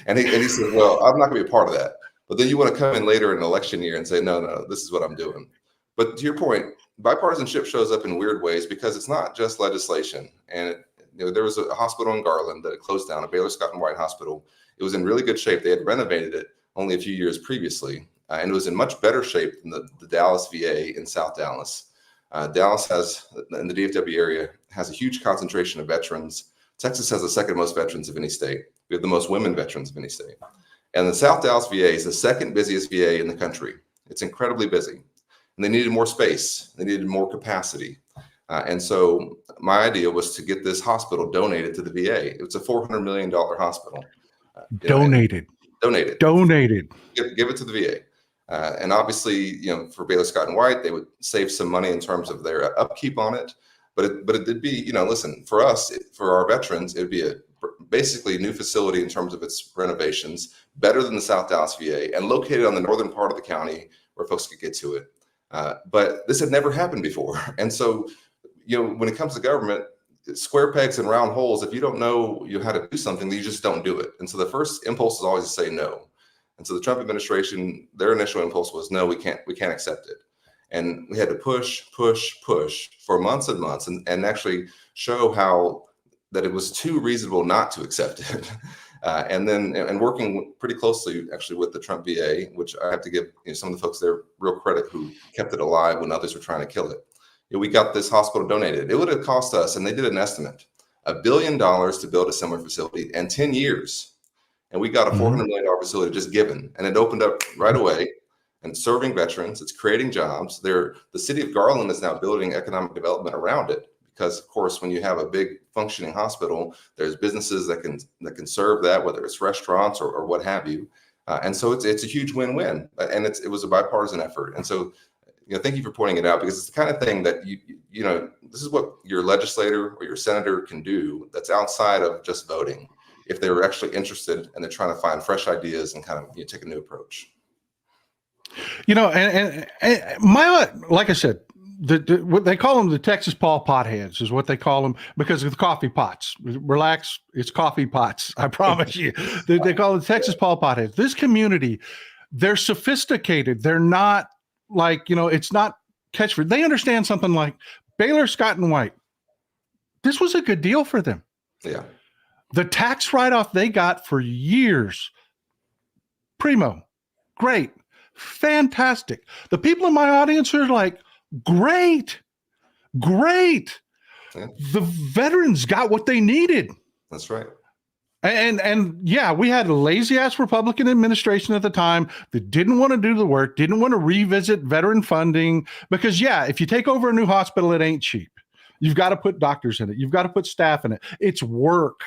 And he said, well, I'm not going to be a part of that. But then you want to come in later in an election year and say, no, this is what I'm doing. But to your point, bipartisanship shows up in weird ways because it's not just legislation. And there was a hospital in Garland that had closed down, a Baylor Scott and White hospital. It was in really good shape. They had renovated it only a few years previously, and it was in much better shape than the Dallas VA in South Dallas. Dallas in the DFW area, has a huge concentration of veterans. Texas has the second most veterans of any state. We have the most women veterans of any state. And the South Dallas VA is the second busiest VA in the country. It's incredibly busy. And they needed more space. They needed more capacity. And so my idea was to get this hospital donated to the VA. It was a $400 million hospital. Donated. Give it to the VA. And obviously, for Baylor Scott and White, they would save some money in terms of their upkeep on it. But it did be, listen, for us, for our veterans, it would be basically a new facility in terms of its renovations, better than the South Dallas VA, and located on the northern part of the county where folks could get to it. But this had never happened before. And so, when it comes to government, square pegs and round holes, if you don't know how to do something, you just don't do it. And so the first impulse is always to say no. And so the Trump administration, their initial impulse was, no, we can't accept it. And we had to push for months and months and actually show how that it was too reasonable not to accept it. And working pretty closely actually with the Trump VA, which I have to give some of the folks there real credit who kept it alive when others were trying to kill it. We got this hospital donated. It would have cost us, and they did an estimate, $1 billion to build a similar facility and 10 years. And we got a $400 million facility just given, and it opened up right away and serving veterans. It's creating jobs. The city of Garland is now building economic development around it because, of course, when you have a big functioning hospital, there's businesses that can serve that, whether it's restaurants or what have you. And so it's a huge win-win, and it was a bipartisan effort. And so, thank you for pointing it out, because it's the kind of thing that this is what your legislator or your senator can do that's outside of just voting, if they're actually interested and they're trying to find fresh ideas and kind of take a new approach. And like I said, what they call them, the Texas Paul potheads is what they call them because of the coffee pots. Relax, it's coffee pots. I promise you. They call it Texas Paul potheads. This community, they're sophisticated. They're not like, it's not catchphrase. They understand something like Baylor Scott and White. This was a good deal for them. Yeah. The tax write-off they got for years, primo, great, fantastic. The people in my audience are like, great. Yeah. The veterans got what they needed. That's right. And yeah, we had a lazy ass Republican administration at the time that didn't want to do the work, didn't want to revisit veteran funding, because if you take over a new hospital, it ain't cheap. You've got to put doctors in it. You've got to put staff in it. It's work.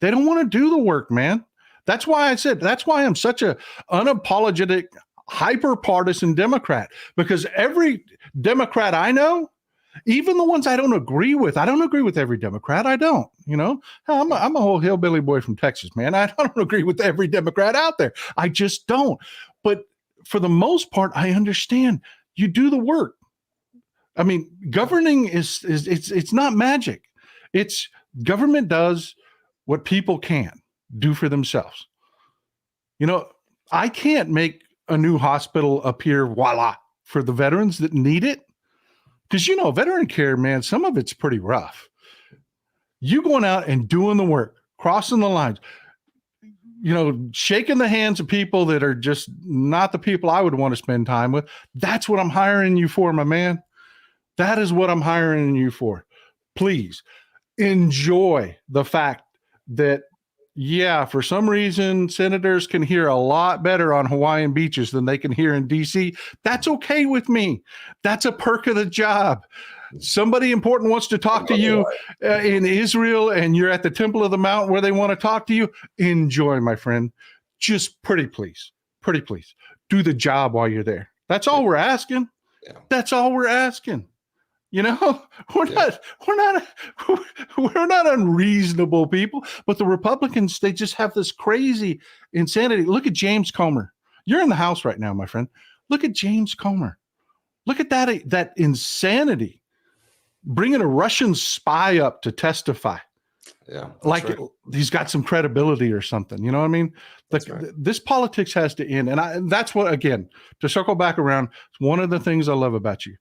They don't want to do the work, man. That's why I'm such a unapologetic, hyper partisan Democrat, because every Democrat I know, even the ones I don't agree with every Democrat. I don't, I'm a whole hillbilly boy from Texas, man. I don't agree with every Democrat out there. I just don't. But for the most part, I understand you do the work. I mean, governing it's not magic. It's government does what people can do for themselves. I can't make a new hospital appear voila for the veterans that need it. Because, veteran care, man, some of it's pretty rough. You going out and doing the work, crossing the lines, shaking the hands of people that are just not the people I would want to spend time with. That's what I'm hiring you for, my man. That is what I'm hiring you for. Please enjoy the fact that, for some reason, senators can hear a lot better on Hawaiian beaches than they can hear in D.C. That's okay with me. That's a perk of the job. Somebody important wants to talk to you in Israel, and you're at the Temple of the Mount where they want to talk to you. Enjoy, my friend. Just pretty please, do the job while you're there. That's all we're asking. Yeah. That's all we're asking. We're not unreasonable people, but the Republicans, they just have this crazy insanity. Look at James Comer. You're in the House right now, my friend. Look at James Comer. Look at that insanity. Bringing a Russian spy up to testify. Yeah. Like right. He's got some credibility or something. You know what I mean? This politics has to end. And that's what, again, to circle back around, it's one of the things I love about you.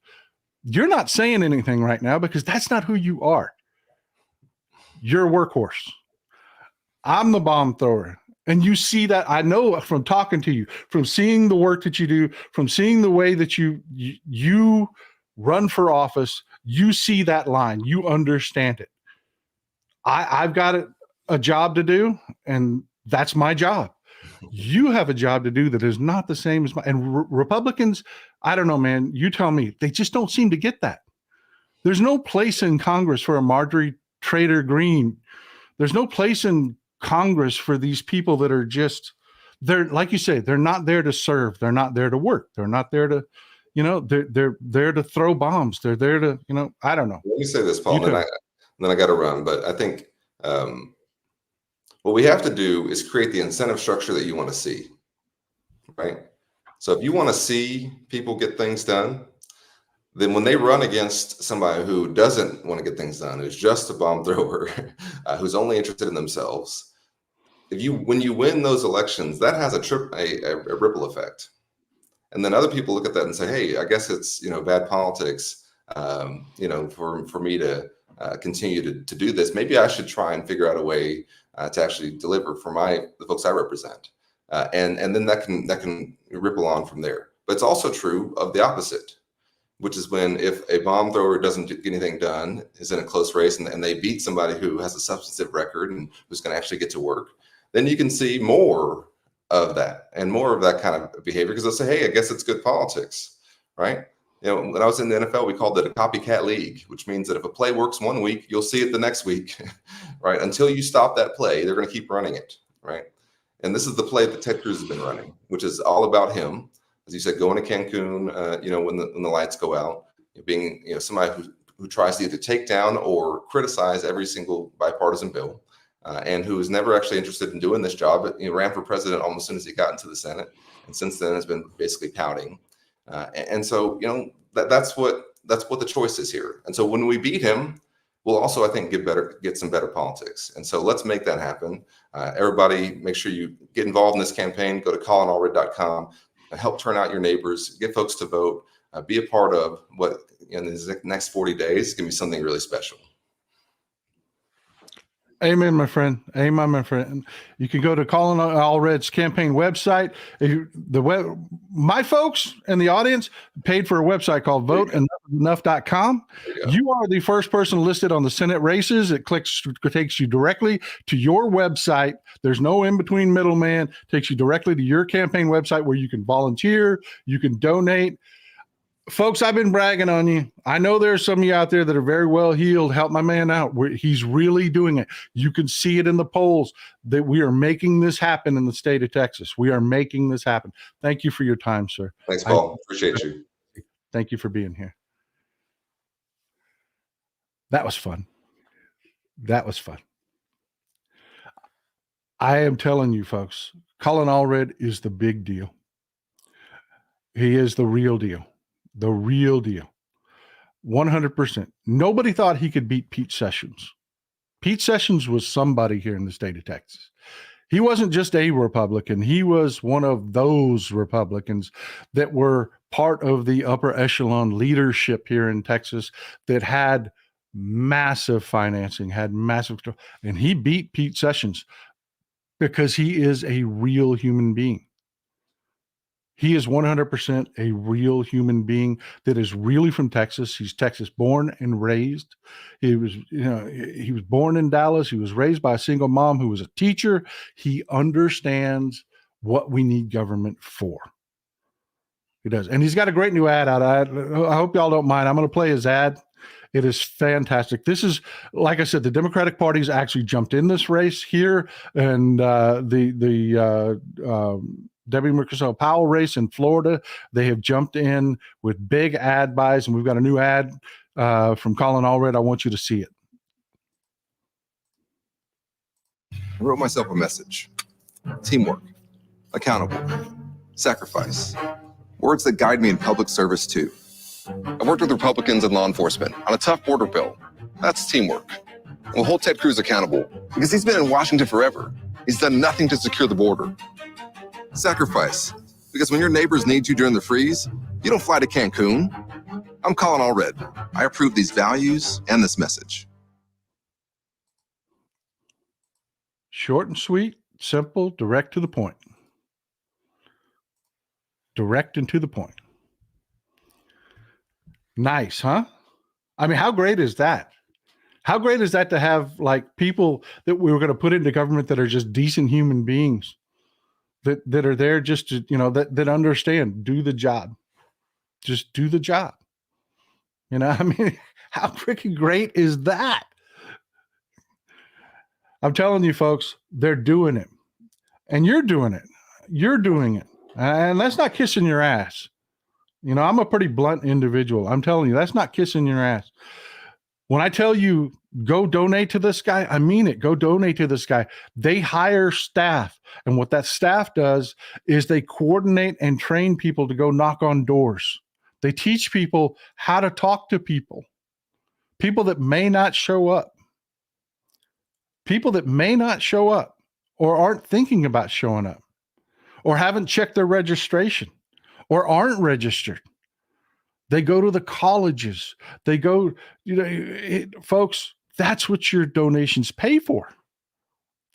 You're not saying anything right now because that's not who you are. You're a workhorse. I'm the bomb thrower. And you see that. I know from talking to you, from seeing the work that you do, from seeing the way that you run for office, you see that line. You understand it. I've got a job to do, and that's my job. You have a job to do that is not the same as mine. And Republicans, I don't know, man. You tell me. They just don't seem to get that. There's no place in Congress for a Marjorie Taylor Greene. There's no place in Congress for these people that are they're like you say, they're not there to serve. They're not there to work. They're not there to, they're there to throw bombs. They're there to, I don't know. Let me say this, Paul, and then I got to run. But I think what we have to do is create the incentive structure that you want to see, right? So if you want to see people get things done, then when they run against somebody who doesn't want to get things done, who's just a bomb thrower, who's only interested in themselves, when you win those elections, that has a ripple effect. And then other people look at that and say, hey, I guess it's bad politics, for me to continue to do this. Maybe I should try and figure out a way to actually deliver for the folks I represent. And then that can ripple on from there. But it's also true of the opposite, which is when if a bomb thrower doesn't get anything done, is in a close race, and they beat somebody who has a substantive record and who's going to actually get to work, then you can see more of that and more of that kind of behavior, because they'll say, hey, I guess it's good politics, right? When I was in the NFL, we called it a copycat league, which means that if a play works one week, you'll see it the next week, right? Until you stop that play, they're going to keep running it, right? And this is the play that Ted Cruz has been running, which is all about him, as you said, going to Cancun, when the lights go out, being somebody who tries to either take down or criticize every single bipartisan bill, and who is never actually interested in doing this job. But ran for president almost as soon as he got into the Senate, and since then has been basically pouting. And so, that's what the choice is here. And so when we beat him, we'll also, I think, get some better politics. And so let's make that happen. Everybody, make sure you get involved in this campaign. Go to colinallred.com, help turn out your neighbors, get folks to vote, be a part of what in the next 40 days is going to be something really special. Amen, my friend. Amen, my friend. You can go to Colin Allred's campaign website. My folks in the audience paid for a website called voteenough.com. You are the first person listed on the Senate races. It takes you directly to your website. There's no in-between middleman. Takes you directly to your campaign website where you can volunteer, you can donate. Folks, I've been bragging on you. I know there's some of you out there that are very well heeled. Help my man out. He's really doing it. You can see it in the polls that we are making this happen in the state of Texas. We are making this happen. Thank you for your time, sir. Thanks, Paul. Appreciate you. Thank you for being here. That was fun. That was fun. I am telling you, folks, Colin Allred is the big deal. He is the real deal. The real deal. 100%. Nobody thought he could beat Pete Sessions. Pete Sessions was somebody here in the state of Texas. He wasn't just a Republican. He was one of those Republicans that were part of the upper echelon leadership here in Texas that had massive financing, had massive, and he beat Pete Sessions because he is a real human being. He is 100% a real human being that is really from Texas. He's Texas born and raised. He was born in Dallas. He was raised by a single mom who was a teacher. He understands what we need government for. He does. And he's got a great new ad out. I hope y'all don't mind. I'm going to play his ad. It is fantastic. This is, like I said, the Democratic Party's actually jumped in this race here, and Debbie Mercosur-Powell race in Florida, they have jumped in with big ad buys, and we've got a new ad from Colin Allred. I want you to see it. I wrote myself a message. Teamwork, accountable, sacrifice. Words that guide me in public service too. I worked with Republicans and law enforcement on a tough border bill. That's teamwork. And we'll hold Ted Cruz accountable because he's been in Washington forever. He's done nothing to secure the border. Sacrifice, because when your neighbors need you during the freeze, you don't fly to Cancun. I'm Colin Allred. I approve these values and this message. Short and sweet, simple, direct to the point. Direct and to the point. Nice, huh? I mean, how great is that? How great is that to have like people that we were going to put into government that are just decent human beings that are there just to, that understand, do the job. Just do the job. I mean, how freaking great is that? I'm telling you, folks, they're doing it. And you're doing it. You're doing it. And that's not kissing your ass. I'm a pretty blunt individual. I'm telling you, that's not kissing your ass. When I tell you, go donate to this guy, I mean it. Go donate to this guy. They hire staff. And what that staff does is they coordinate and train people to go knock on doors. They teach people how to talk to people that may not show up. People that may not show up or aren't thinking about showing up or haven't checked their registration or aren't registered. They go to the colleges. They go, folks, that's what your donations pay for.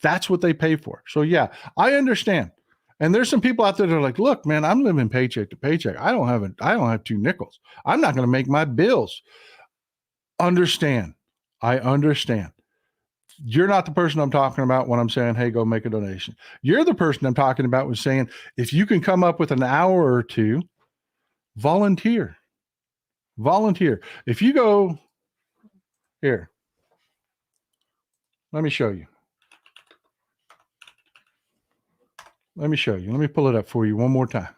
That's what they pay for. So yeah, I understand. And there's some people out there that are like, look, man, I'm living paycheck to paycheck. I don't have 2 nickels. I'm not going to make my bills. Understand. I understand. You're not the person I'm talking about when I'm saying, hey, go make a donation. You're the person I'm talking about when saying, if you can come up with an hour or two, volunteer. If you go here, let me show you. Let me pull it up for you one more time.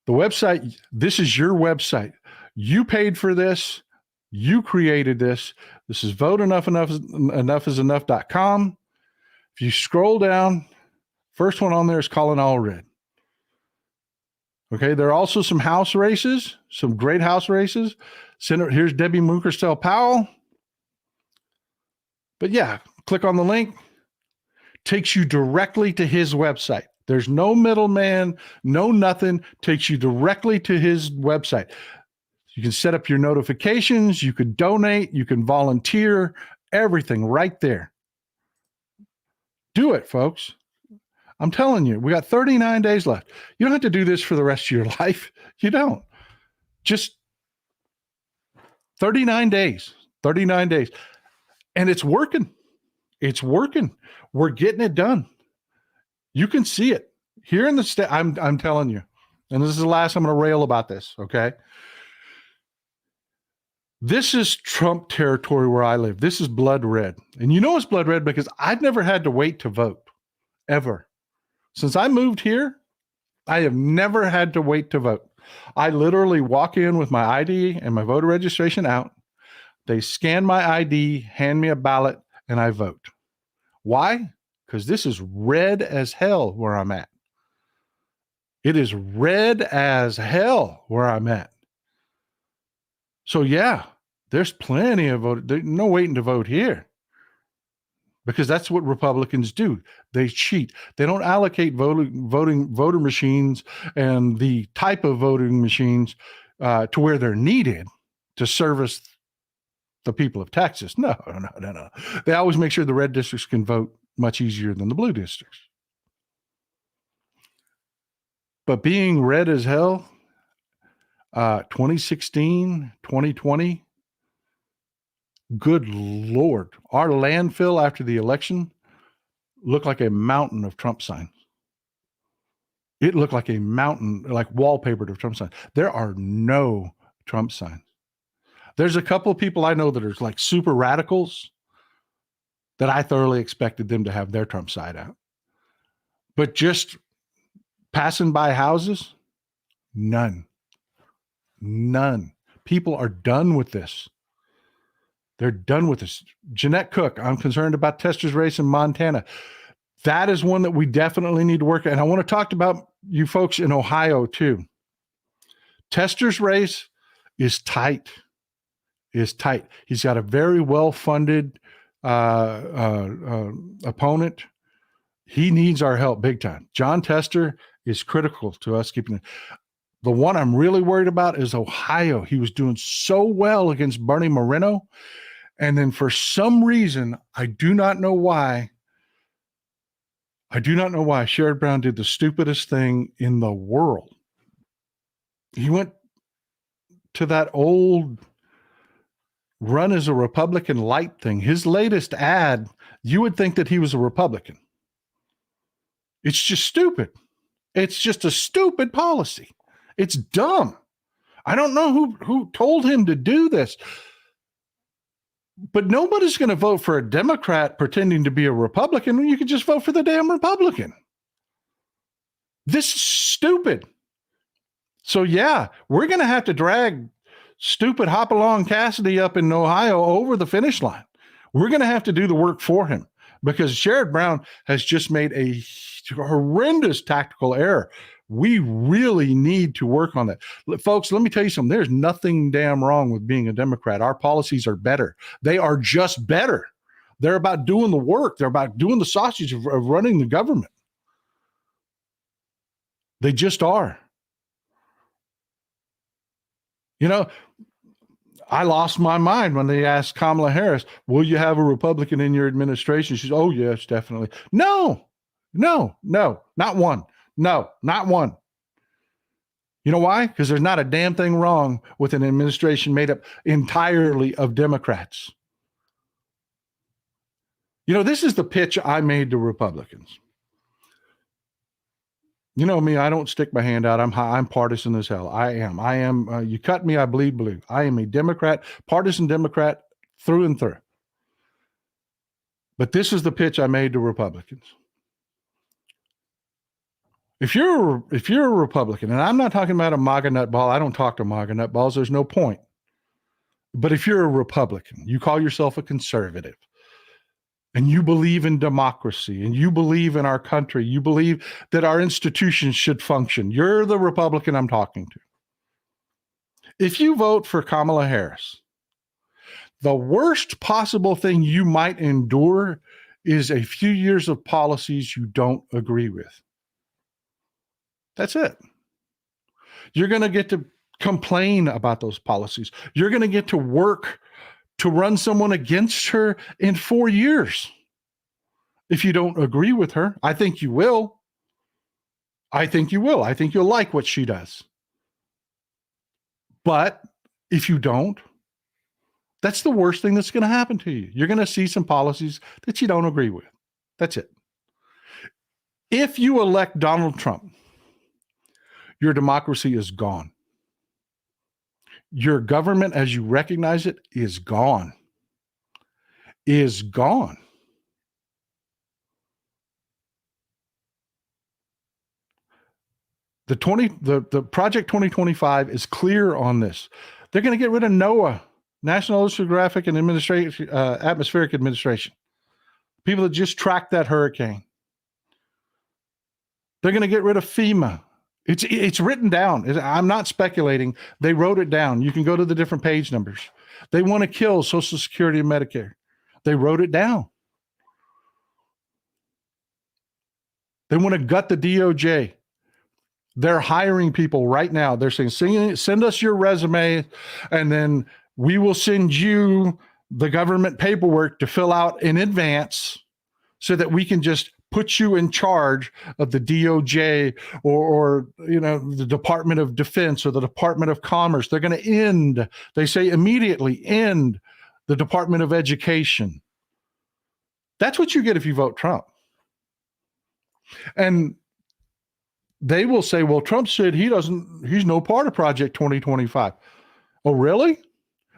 The website, this is your website. You paid for this. You created this. This is voteenoughisenough.com. If you scroll down, first one on there is Colin Allred. Okay, there are also some house races, some great house races. Here's Debbie Mercosur-Powell. But yeah, click on the link. Takes you directly to his website. There's no middleman, no nothing. Takes you directly to his website. You can set up your notifications. You can donate. You can volunteer. Everything right there. Do it, folks. I'm telling you, we got 39 days left. You don't have to do this for the rest of your life. You don't. Just 39 days. 39 days. And it's working. It's working. We're getting it done. You can see it here in the state. I'm telling you, and this is the last I'm going to rail about this, okay? This is Trump territory where I live. This is blood red. And you know it's blood red because I've never had to wait to vote, ever. Since I moved here, I have never had to wait to vote. I literally walk in with my ID and my voter registration out. They scan my ID, hand me a ballot, and I vote. Why? Because this is red as hell where I'm at. It is red as hell where I'm at. So yeah, there's plenty of vote. There's no waiting to vote here, because that's what Republicans do. They cheat. They don't allocate voter machines and the type of voting machines to where they're needed to service the people of Texas. No. They always make sure the red districts can vote much easier than the blue districts. But being red as hell, 2016, 2020, good Lord, our landfill after the election looked like a mountain of Trump signs. It looked like a mountain, like wallpapered of Trump signs. There are no Trump signs. There's a couple of people I know that are like super radicals that I thoroughly expected them to have their Trump side out. But just passing by houses, none. People are done with this. They're done with this. Jeanette Cook, I'm concerned about Tester's race in Montana. That is one that we definitely need to work at. And I want to talk about you folks in Ohio too. Tester's race is tight. He's got a very well-funded opponent. He needs our help big time. John Tester is critical to us keeping it. The one I'm really worried about is Ohio. He was doing so well against Bernie Moreno. And then for some reason, I do not know why, Sherrod Brown did the stupidest thing in the world. He went to that old run as a Republican light thing. His latest ad, you would think that he was a Republican. It's just stupid. It's just a stupid policy. It's dumb. I don't know who told him to do this. But nobody's going to vote for a Democrat pretending to be a Republican when you can just vote for the damn Republican. This is stupid. So yeah, we're going to have to drag stupid Hopalong Cassidy up in Ohio over the finish line. We're going to have to do the work for him because Sherrod Brown has just made a horrendous tactical error. We really need to work on that. Folks, let me tell you something. There's nothing damn wrong with being a Democrat. Our policies are better. They are just better. They're about doing the work. They're about doing the sausage of running the government. They just are. You know, I lost my mind when they asked Kamala Harris, will you have a Republican in your administration? She's, oh, yes, definitely. No, not one. No, not one. You know why? Because there's not a damn thing wrong with an administration made up entirely of Democrats. You know, this is the pitch I made to Republicans. You know me, I don't stick my hand out. I'm partisan as hell. I am. You cut me, I bleed blue. I am a Democrat, partisan Democrat through and through. But this is the pitch I made to Republicans. If you're a Republican, and I'm not talking about a MAGA nutball, I don't talk to MAGA nutballs. There's no point. But if you're a Republican, you call yourself a conservative, and you believe in democracy, and you believe in our country, you believe that our institutions should function, you're the Republican I'm talking to. If you vote for Kamala Harris, the worst possible thing you might endure is a few years of policies you don't agree with. That's it. You're going to get to complain about those policies. You're going to get to work to run someone against her in 4 years. If you don't agree with her, I think you will. I think you'll like what she does. But if you don't, that's the worst thing that's going to happen to you. You're going to see some policies that you don't agree with. That's it. If you elect Donald Trump, your democracy is gone. Your government, as you recognize it, is gone. Is gone. The Project 2025 is clear on this. They're going to get rid of NOAA, National Oceanographic and Atmospheric Administration. People that just tracked that hurricane. They're going to get rid of FEMA. It's written down. I'm not speculating. They wrote it down. You can go to the different page numbers. They want to kill Social Security and Medicare. They wrote it down. They want to gut the DOJ. They're hiring people right now. They're saying, send us your resume, and then we will send you the government paperwork to fill out in advance so that we can just put you in charge of the DOJ or the Department of Defense or the Department of Commerce. They're going to end, they say immediately, end the Department of Education. That's what you get if you vote Trump. And they will say, well, Trump said he's no part of Project 2025. Oh, really?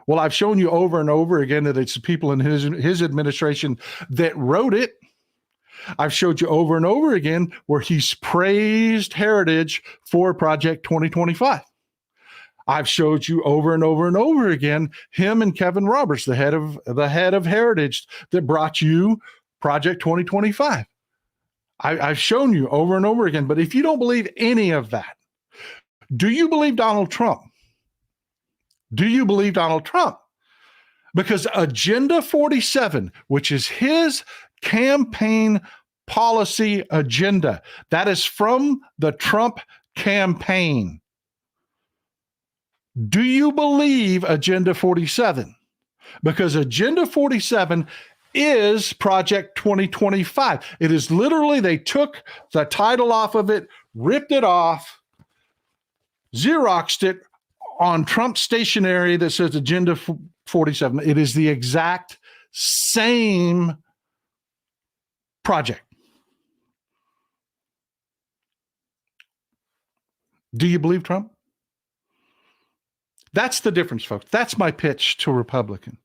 Well, I've shown you over and over again that it's the people in his administration that wrote it. I've showed you over and over again where he's praised Heritage for Project 2025. I've showed you over and over and over again him and Kevin Roberts, the head of Heritage, that brought you Project 2025. I've shown you over and over again. But if you don't believe any of that, do you believe Donald Trump? Do you believe Donald Trump? Because Agenda 47, which is his campaign policy agenda, that is from the Trump campaign. Do you believe Agenda 47? Because Agenda 47 is Project 2025. It is literally, they took the title off of it, ripped it off, Xeroxed it on Trump stationery that says Agenda 47. It is the exact same project. Do you believe Trump? That's the difference, folks. That's my pitch to Republican.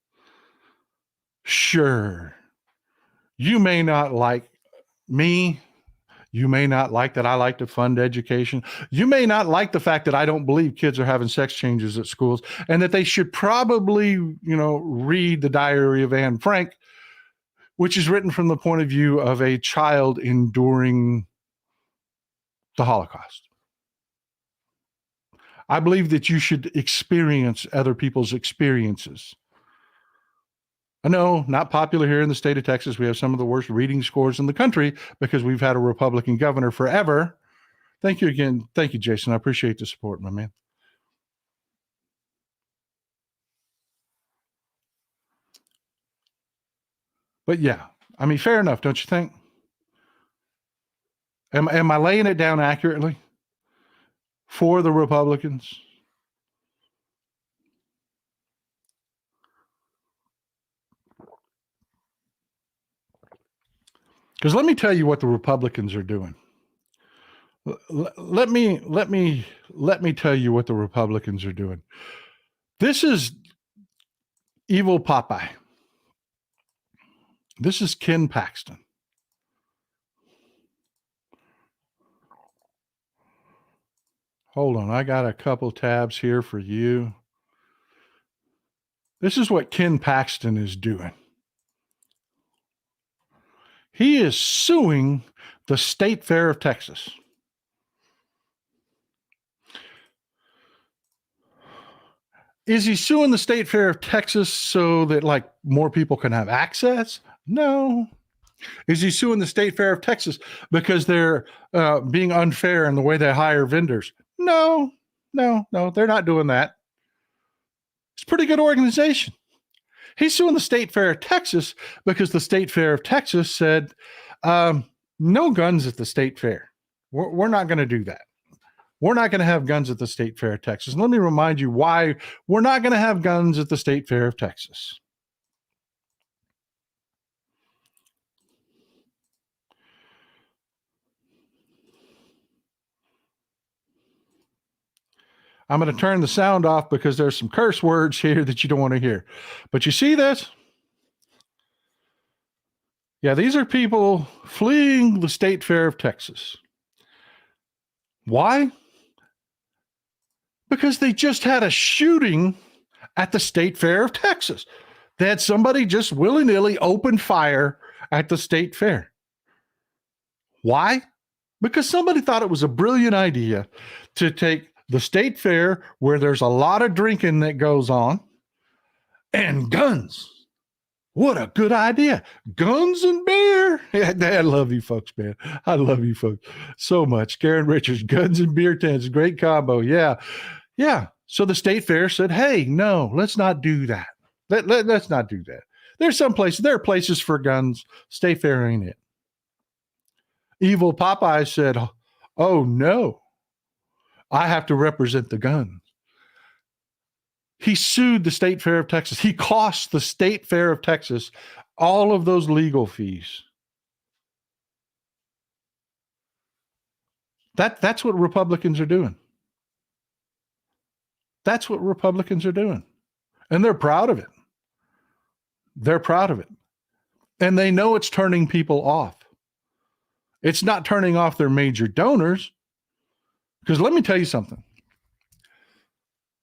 Sure, you may not like me. You may not like that I like to fund education. You may not like the fact that I don't believe kids are having sex changes at schools and that they should probably, read the Diary of Anne Frank, which is written from the point of view of a child enduring the Holocaust. I believe that you should experience other people's experiences. I know, not popular here in the state of Texas. We have some of the worst reading scores in the country because we've had a Republican governor forever. Thank you again. Thank you, Jason. I appreciate the support, my man. But yeah, I mean, fair enough, don't you think? Am I laying it down accurately for the Republicans? Because let me tell you what the Republicans are doing. Let me tell you what the Republicans are doing. This is evil Popeye. This is Ken Paxton. Hold on, I got a couple tabs here for you. This is what Ken Paxton is doing. He is suing the State Fair of Texas. Is he suing the State Fair of Texas so that more people can have access? No. Is he suing the State Fair of Texas because they're being unfair in the way they hire vendors? No, they're not doing that. It's a pretty good organization. He's suing the State Fair of Texas because the State Fair of Texas said, no guns at the State Fair. We're not going to do that. We're not going to have guns at the State Fair of Texas. And let me remind you why we're not going to have guns at the State Fair of Texas. I'm going to turn the sound off because there's some curse words here that you don't want to hear. But you see this? Yeah, these are people fleeing the State Fair of Texas. Why? Because they just had a shooting at the State Fair of Texas. They had somebody just willy-nilly open fire at the State Fair. Why? Because somebody thought it was a brilliant idea to take the State Fair, where there's a lot of drinking that goes on, and guns. What a good idea. Guns and beer. Yeah, I love you folks, man. I love you folks so much. Karen Richards, guns and beer tents, great combo. Yeah. Yeah. So the State Fair said, hey, no, let's not do that. Let's not do that. There's some places, there are places for guns. State Fair ain't it. Evil Popeye said, oh, no, I have to represent the guns. He sued the State Fair of Texas. He cost the State Fair of Texas all of those legal fees. That's what Republicans are doing. That's what Republicans are doing. And they're proud of it. They're proud of it. And they know it's turning people off. It's not turning off their major donors. Because let me tell you something.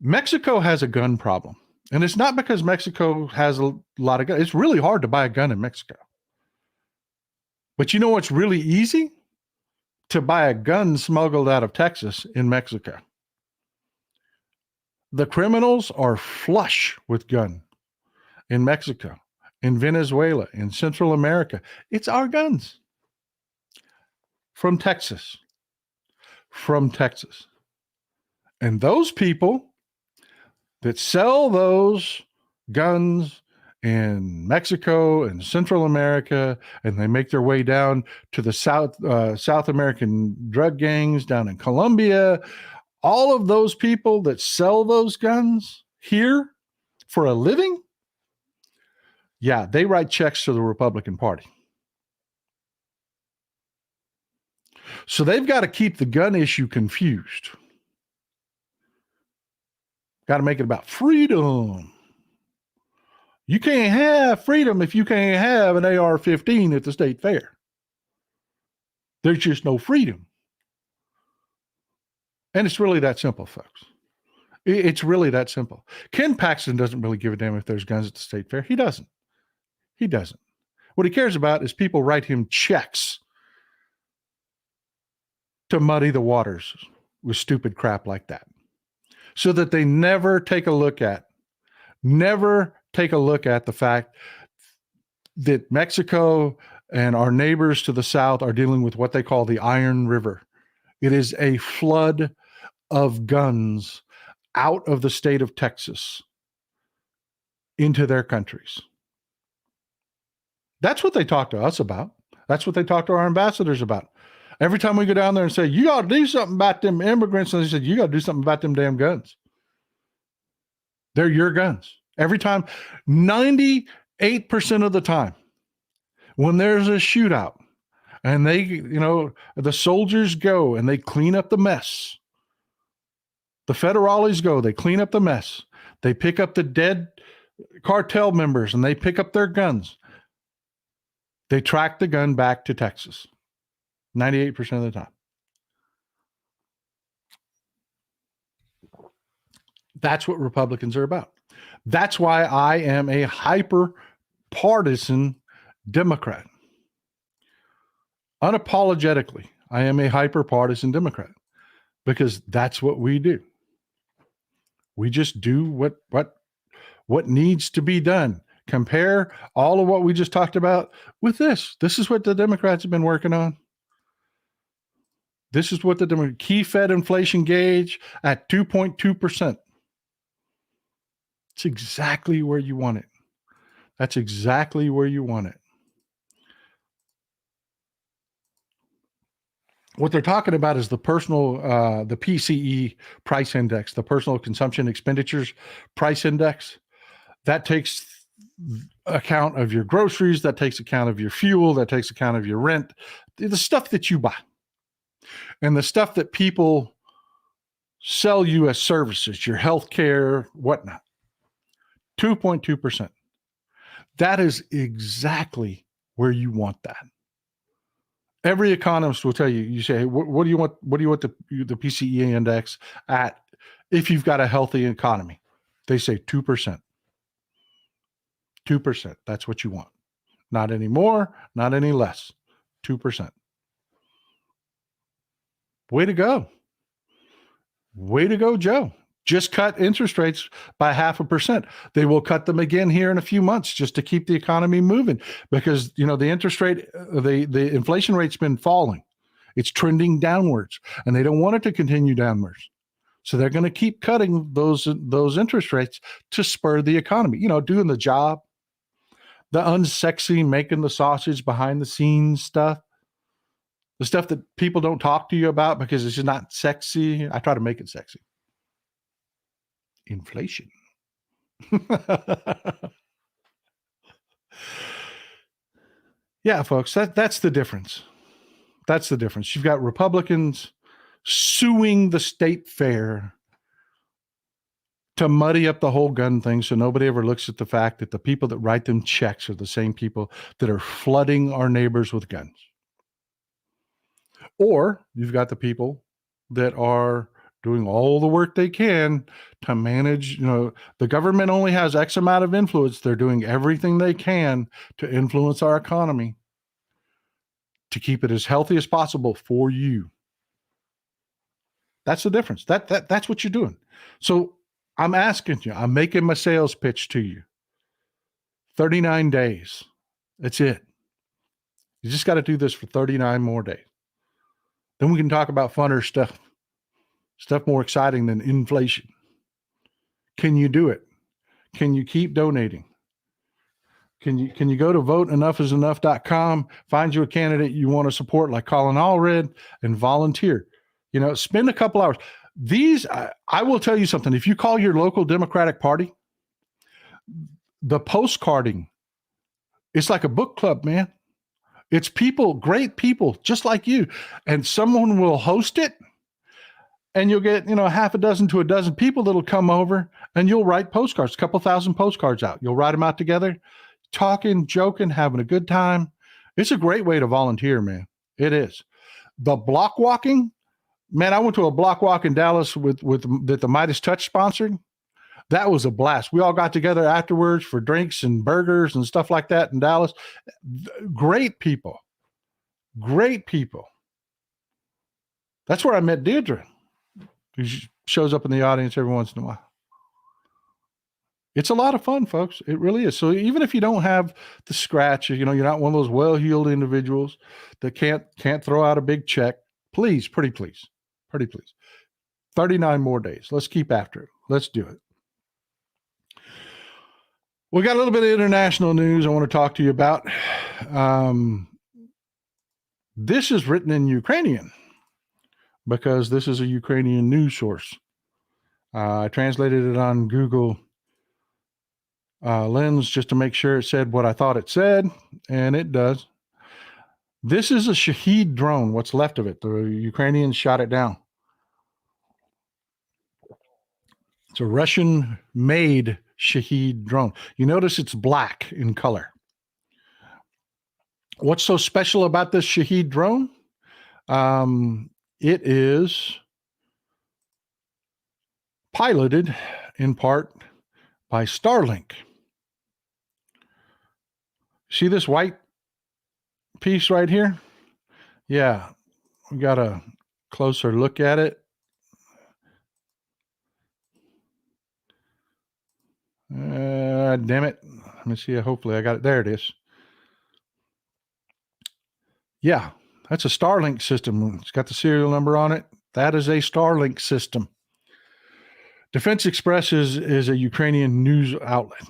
Mexico has a gun problem. And it's not because Mexico has a lot of guns. It's really hard to buy a gun in Mexico. But you know what's really easy? To buy a gun smuggled out of Texas in Mexico. The criminals are flush with gun in Mexico, in Venezuela, in Central America. It's our guns. From Texas. From Texas. And those people that sell those guns in Mexico and Central America, and they make their way down to the South American drug gangs down in Colombia, all of those people that sell those guns here for a living, yeah, they write checks to the Republican Party. So they've got to keep the gun issue confused. Got to make it about freedom. You can't have freedom if you can't have an AR-15 at the State Fair. There's just no freedom. And it's really that simple, folks. It's really that simple. Ken Paxton doesn't really give a damn if there's guns at the State Fair. He doesn't. He doesn't. What he cares about is people write him checks to muddy the waters with stupid crap like that, so that they never take a look at the fact that Mexico and our neighbors to the south are dealing with what they call the Iron River. It is a flood of guns out of the state of Texas into their countries. That's what they talk to us about. That's what they talk to our ambassadors about. Every time we go down there and say, you got to do something about them immigrants, and they said, you got to do something about them damn guns. They're your guns. Every time, 98% of the time, when there's a shootout and the soldiers go and they clean up the mess. The federales go, they clean up the mess. They pick up the dead cartel members and they pick up their guns. They track the gun back to Texas. 98% of the time. That's what Republicans are about. That's why I am a hyper-partisan Democrat. Unapologetically, I am a hyper-partisan Democrat because that's what we do. We just do what needs to be done. Compare all of what we just talked about with this. This is what the Democrats have been working on. This is what the key Fed inflation gauge at 2.2%. It's exactly where you want it. That's exactly where you want it. What they're talking about is the PCE price index, the personal consumption expenditures price index. That takes account of your groceries, that takes account of your fuel, that takes account of your rent, the stuff that you buy. And the stuff that people sell you as services, your healthcare, whatnot. 2.2%. That is exactly where you want that. Every economist will tell you, you say, hey, what do you want the PCE index at if you've got a healthy economy? They say 2%. 2%. That's what you want. Not any more, not any less. 2%. Way to go. Way to go, Joe. Just cut interest rates by 0.5%. They will cut them again here in a few months just to keep the economy moving because, you know, the interest rate, the inflation rate's been falling. It's trending downwards and they don't want it to continue downwards. So they're going to keep cutting those interest rates to spur the economy, you know, doing the job, the unsexy, making the sausage behind the scenes stuff, the stuff that people don't talk to you about because it's just not sexy. I try to make it sexy. Inflation. Yeah, folks, that's the difference. That's the difference. You've got Republicans suing the state fair to muddy up the whole gun thing so nobody ever looks at the fact that the people that write them checks are the same people that are flooding our neighbors with guns. Or you've got the people that are doing all the work they can to manage, you know, the government only has X amount of influence. They're doing everything they can to influence our economy to keep it as healthy as possible for you. That's the difference. That's what you're doing. So I'm asking you, I'm making my sales pitch to you. 39 days. That's it. You just got to do this for 39 more days. Then we can talk about funner stuff more exciting than inflation. Can you do it? Can you keep donating? Can you go to voteenoughisenough.com, find you a candidate you want to support like Colin Allred and volunteer. You know, spend a couple hours. I will tell you something. If you call your local Democratic Party, the postcarding, it's like a book club, man. It's people, great people, just like you. And someone will host it. And you'll get, you know, half a dozen to a dozen people that'll come over and you'll write postcards, a couple thousand postcards out. You'll write them out together, talking, joking, having a good time. It's a great way to volunteer, man. It is. The block walking, man, I went to a block walk in Dallas that the Midas Touch sponsored. That was a blast. We all got together afterwards for drinks and burgers and stuff like that in Dallas. Great people. Great people. That's where I met Deirdre. She shows up in the audience every once in a while. It's a lot of fun, folks. It really is. So even if you don't have the scratch, you know, you're not one of those well-heeled individuals that can't throw out a big check, please, pretty please. 39 more days. Let's keep after it. Let's do it. We got a little bit of international news I want to talk to you about. This is written in Ukrainian because this is a Ukrainian news source. I translated it on Google Lens just to make sure it said what I thought it said, and it does. This is a Shahed drone, what's left of it. The Ukrainians shot it down. It's a Russian-made Shahed drone. You notice it's black in color. What's so special about this Shahed drone? It is piloted in part by Starlink. See this white piece right here? Yeah, we got a closer look at it. Damn it. Let me see. Hopefully I got it. There it is. Yeah, that's a Starlink system. It's got the serial number on it. That is a Starlink system. Defense Express is a Ukrainian news outlet.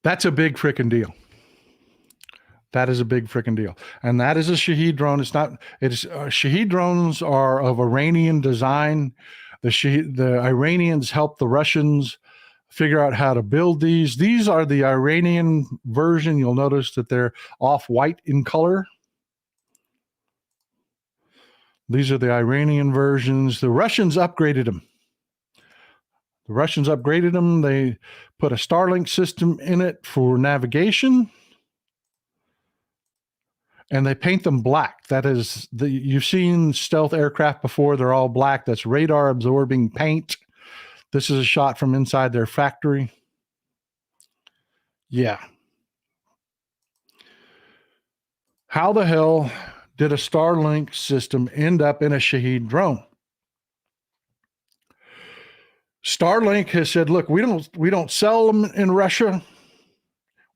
That's a big freaking deal. That is a big freaking deal. And that is a Shahed drone. Shahed drones are of Iranian design. The Iranians helped the Russians figure out how to build these. These are the Iranian version. You'll notice that they're off-white in color. These are the Iranian versions. The Russians upgraded them. They put a Starlink system in it for navigation, and they paint them black. That is, you've seen stealth aircraft before. They're all black. That's radar absorbing paint. This is a shot from inside their factory. Yeah. How the hell did a Starlink system end up in a Shahed drone? Starlink has said, look, we don't sell them in Russia.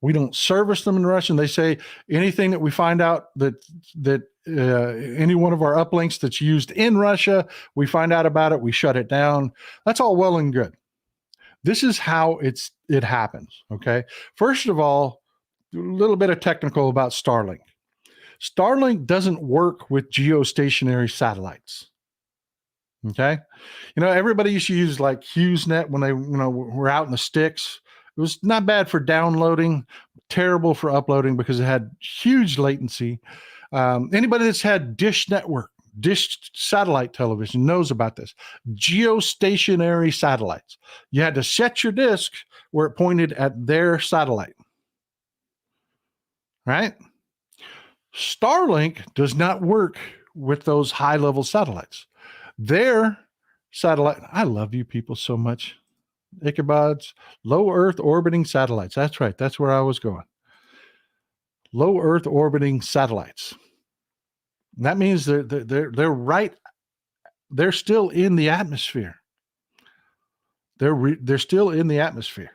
We don't service them in Russia. And they say anything that we find out that any one of our uplinks that's used in Russia, we find out about it, we shut it down. That's all well and good. This is how it happens. Okay. First of all, a little bit of technical about Starlink. Starlink doesn't work with geostationary satellites. Okay. Everybody used to use like HughesNet when they, were out in the sticks. It was not bad for downloading, terrible for uploading because it had huge latency. Anybody that's had Dish satellite television knows about this. Geostationary satellites. You had to set your disk where it pointed at their satellite. Right? Starlink does not work with those high-level satellites. Their satellite, I love you people so much. Ichabods, low Earth orbiting satellites. That's right. That's where I was going. Low Earth orbiting satellites. That means they're right. They're still in the atmosphere. They're still in the atmosphere.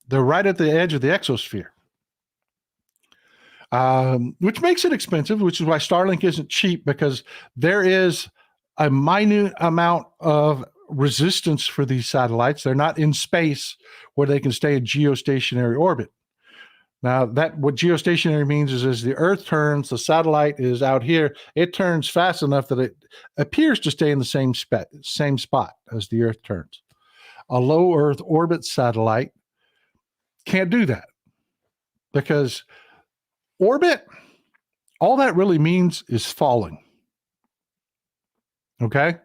They're right at the edge of the exosphere. Which makes it expensive, which is why Starlink isn't cheap, because there is a minute amount of resistance for these satellites. They're not in space where they can stay in geostationary orbit. Now, what geostationary means is as the Earth turns, the satellite is out here. It turns fast enough that it appears to stay in the same spot as the Earth turns. A low Earth orbit satellite can't do that, because orbit, all that really means is falling. Okay?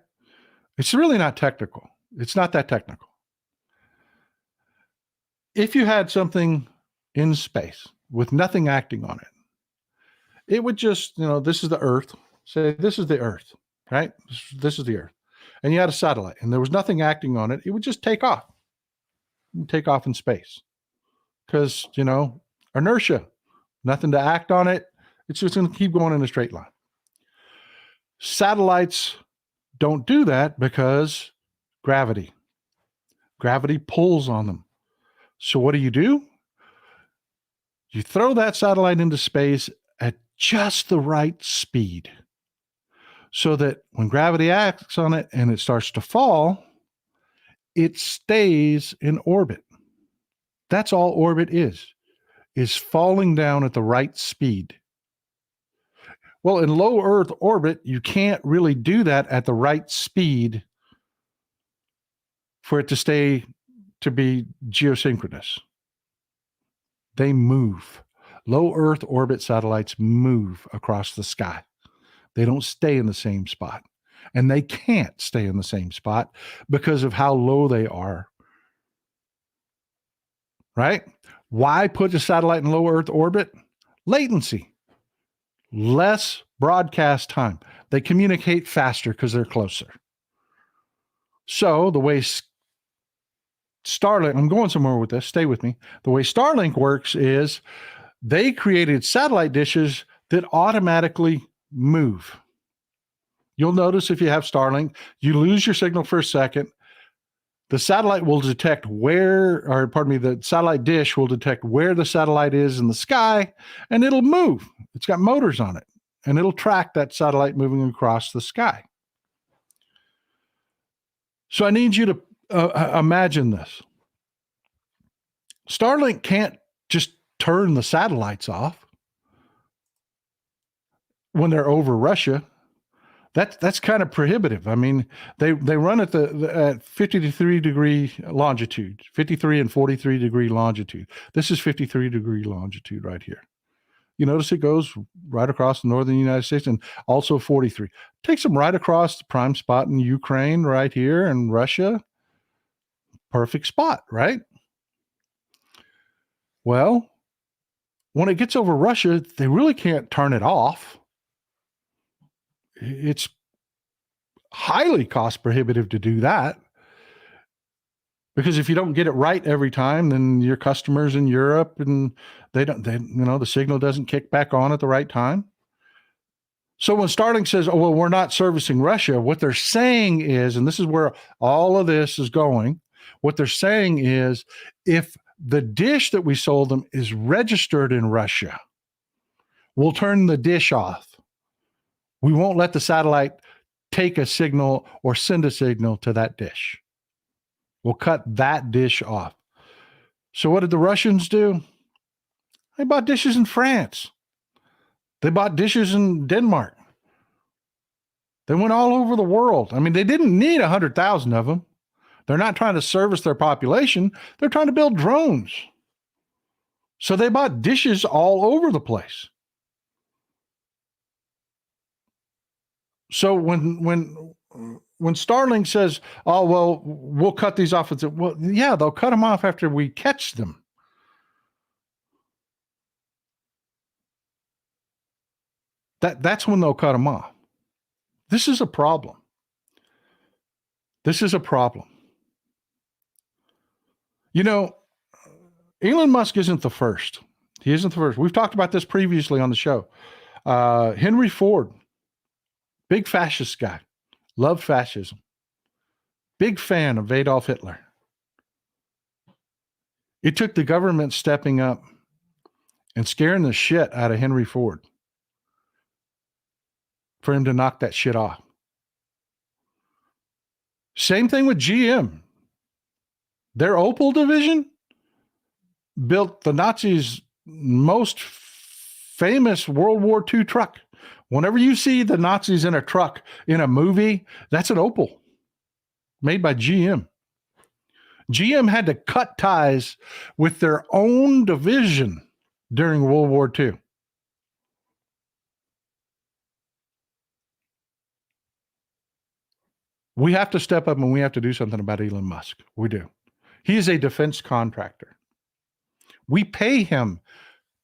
It's really not technical. It's not that technical. If you had something in space with nothing acting on it, it would just, this is the Earth. Say this is the Earth, right? This is the Earth. And you had a satellite and there was nothing acting on it. It would just take off. Take off in space. Because, inertia, nothing to act on it. It's just going to keep going in a straight line. Satellites don't do that because gravity pulls on them. So what do? You throw that satellite into space at just the right speed so that when gravity acts on it and it starts to fall, it stays in orbit. That's all orbit is falling down at the right speed. Well, in low Earth orbit, you can't really do that at the right speed for it to be geosynchronous. They move. Low Earth orbit satellites move across the sky. They don't stay in the same spot. And they can't stay in the same spot because of how low they are. Right? Why put a satellite in low Earth orbit? Latency. Less broadcast time. They communicate faster because they're closer. So the way Starlink, I'm going somewhere with this, stay with me. The way Starlink works is they created satellite dishes that automatically move. You'll notice if you have Starlink, you lose your signal for a second. The satellite will detect the satellite dish will detect where the satellite is in the sky, and it'll move. It's got motors on it, and it'll track that satellite moving across the sky. So I need you to imagine this. Starlink can't just turn the satellites off when they're over Russia. That's kind of prohibitive. I mean, they run at 53 degree longitude, 53 and 43 degree longitude. This is 53 degree longitude right here. You notice it goes right across the northern United States, and also 43. Takes them right across the prime spot in Ukraine right here, and Russia. Perfect spot, right? Well, when it gets over Russia, they really can't turn it off. It's highly cost prohibitive to do that. Because if you don't get it right every time, then your customers in Europe, and the signal doesn't kick back on at the right time. So when Starlink says, oh, well, we're not servicing Russia, what they're saying is, and this is where all of this is going, what they're saying is, if the dish that we sold them is registered in Russia, we'll turn the dish off. We won't let the satellite take a signal or send a signal to that dish. We'll cut that dish off. So what did the Russians do? They bought dishes in France. They bought dishes in Denmark. They went all over the world. I mean, they didn't need 100,000 of them. They're not trying to service their population. They're trying to build drones. So they bought dishes all over the place. So when Starlink says, oh, well, we'll cut these off, it's, well, yeah, they'll cut them off after we catch them. That's when they'll cut them off. This is a problem. This is a problem. You know, Elon Musk isn't the first. He isn't the first. We've talked about this previously on the show. Henry Ford, big fascist guy, loved fascism. Big fan of Adolf Hitler. It took the government stepping up and scaring the shit out of Henry Ford for him to knock that shit off. Same thing with GM. Their Opel division built the Nazis' most famous World War II truck. Whenever you see the Nazis in a truck in a movie, that's an Opel made by GM. GM had to cut ties with their own division during World War II. We have to step up and we have to do something about Elon Musk. We do. He is a defense contractor. We pay him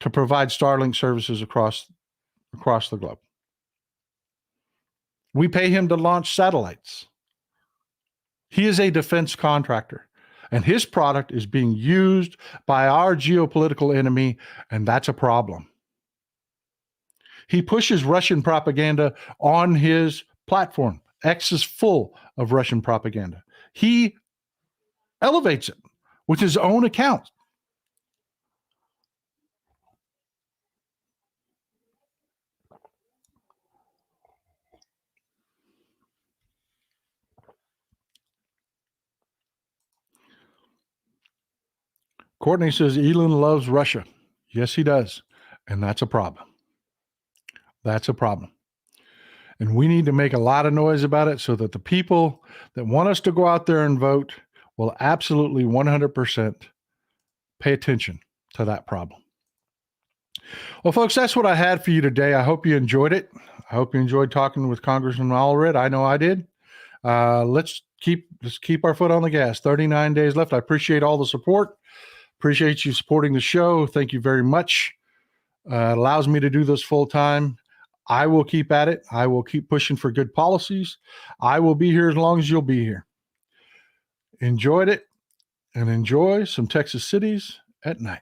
to provide Starlink services across the globe. We pay him to launch satellites. He is a defense contractor, and his product is being used by our geopolitical enemy, and that's a problem. He pushes Russian propaganda on his platform. X is full of Russian propaganda. He elevates it with his own account. Courtney says Elon loves Russia. Yes, he does. And that's a problem. That's a problem. And we need to make a lot of noise about it so that the people that want us to go out there and vote will absolutely 100% pay attention to that problem. Well, folks, that's what I had for you today. I hope you enjoyed it. I hope you enjoyed talking with Congressman Allred. I know I did. Let's keep our foot on the gas. 39 days left. I appreciate all the support. Appreciate you supporting the show. Thank you very much. It allows me to do this full time. I will keep at it. I will keep pushing for good policies. I will be here as long as you'll be here. Enjoyed it, and enjoy some Texas cities at night.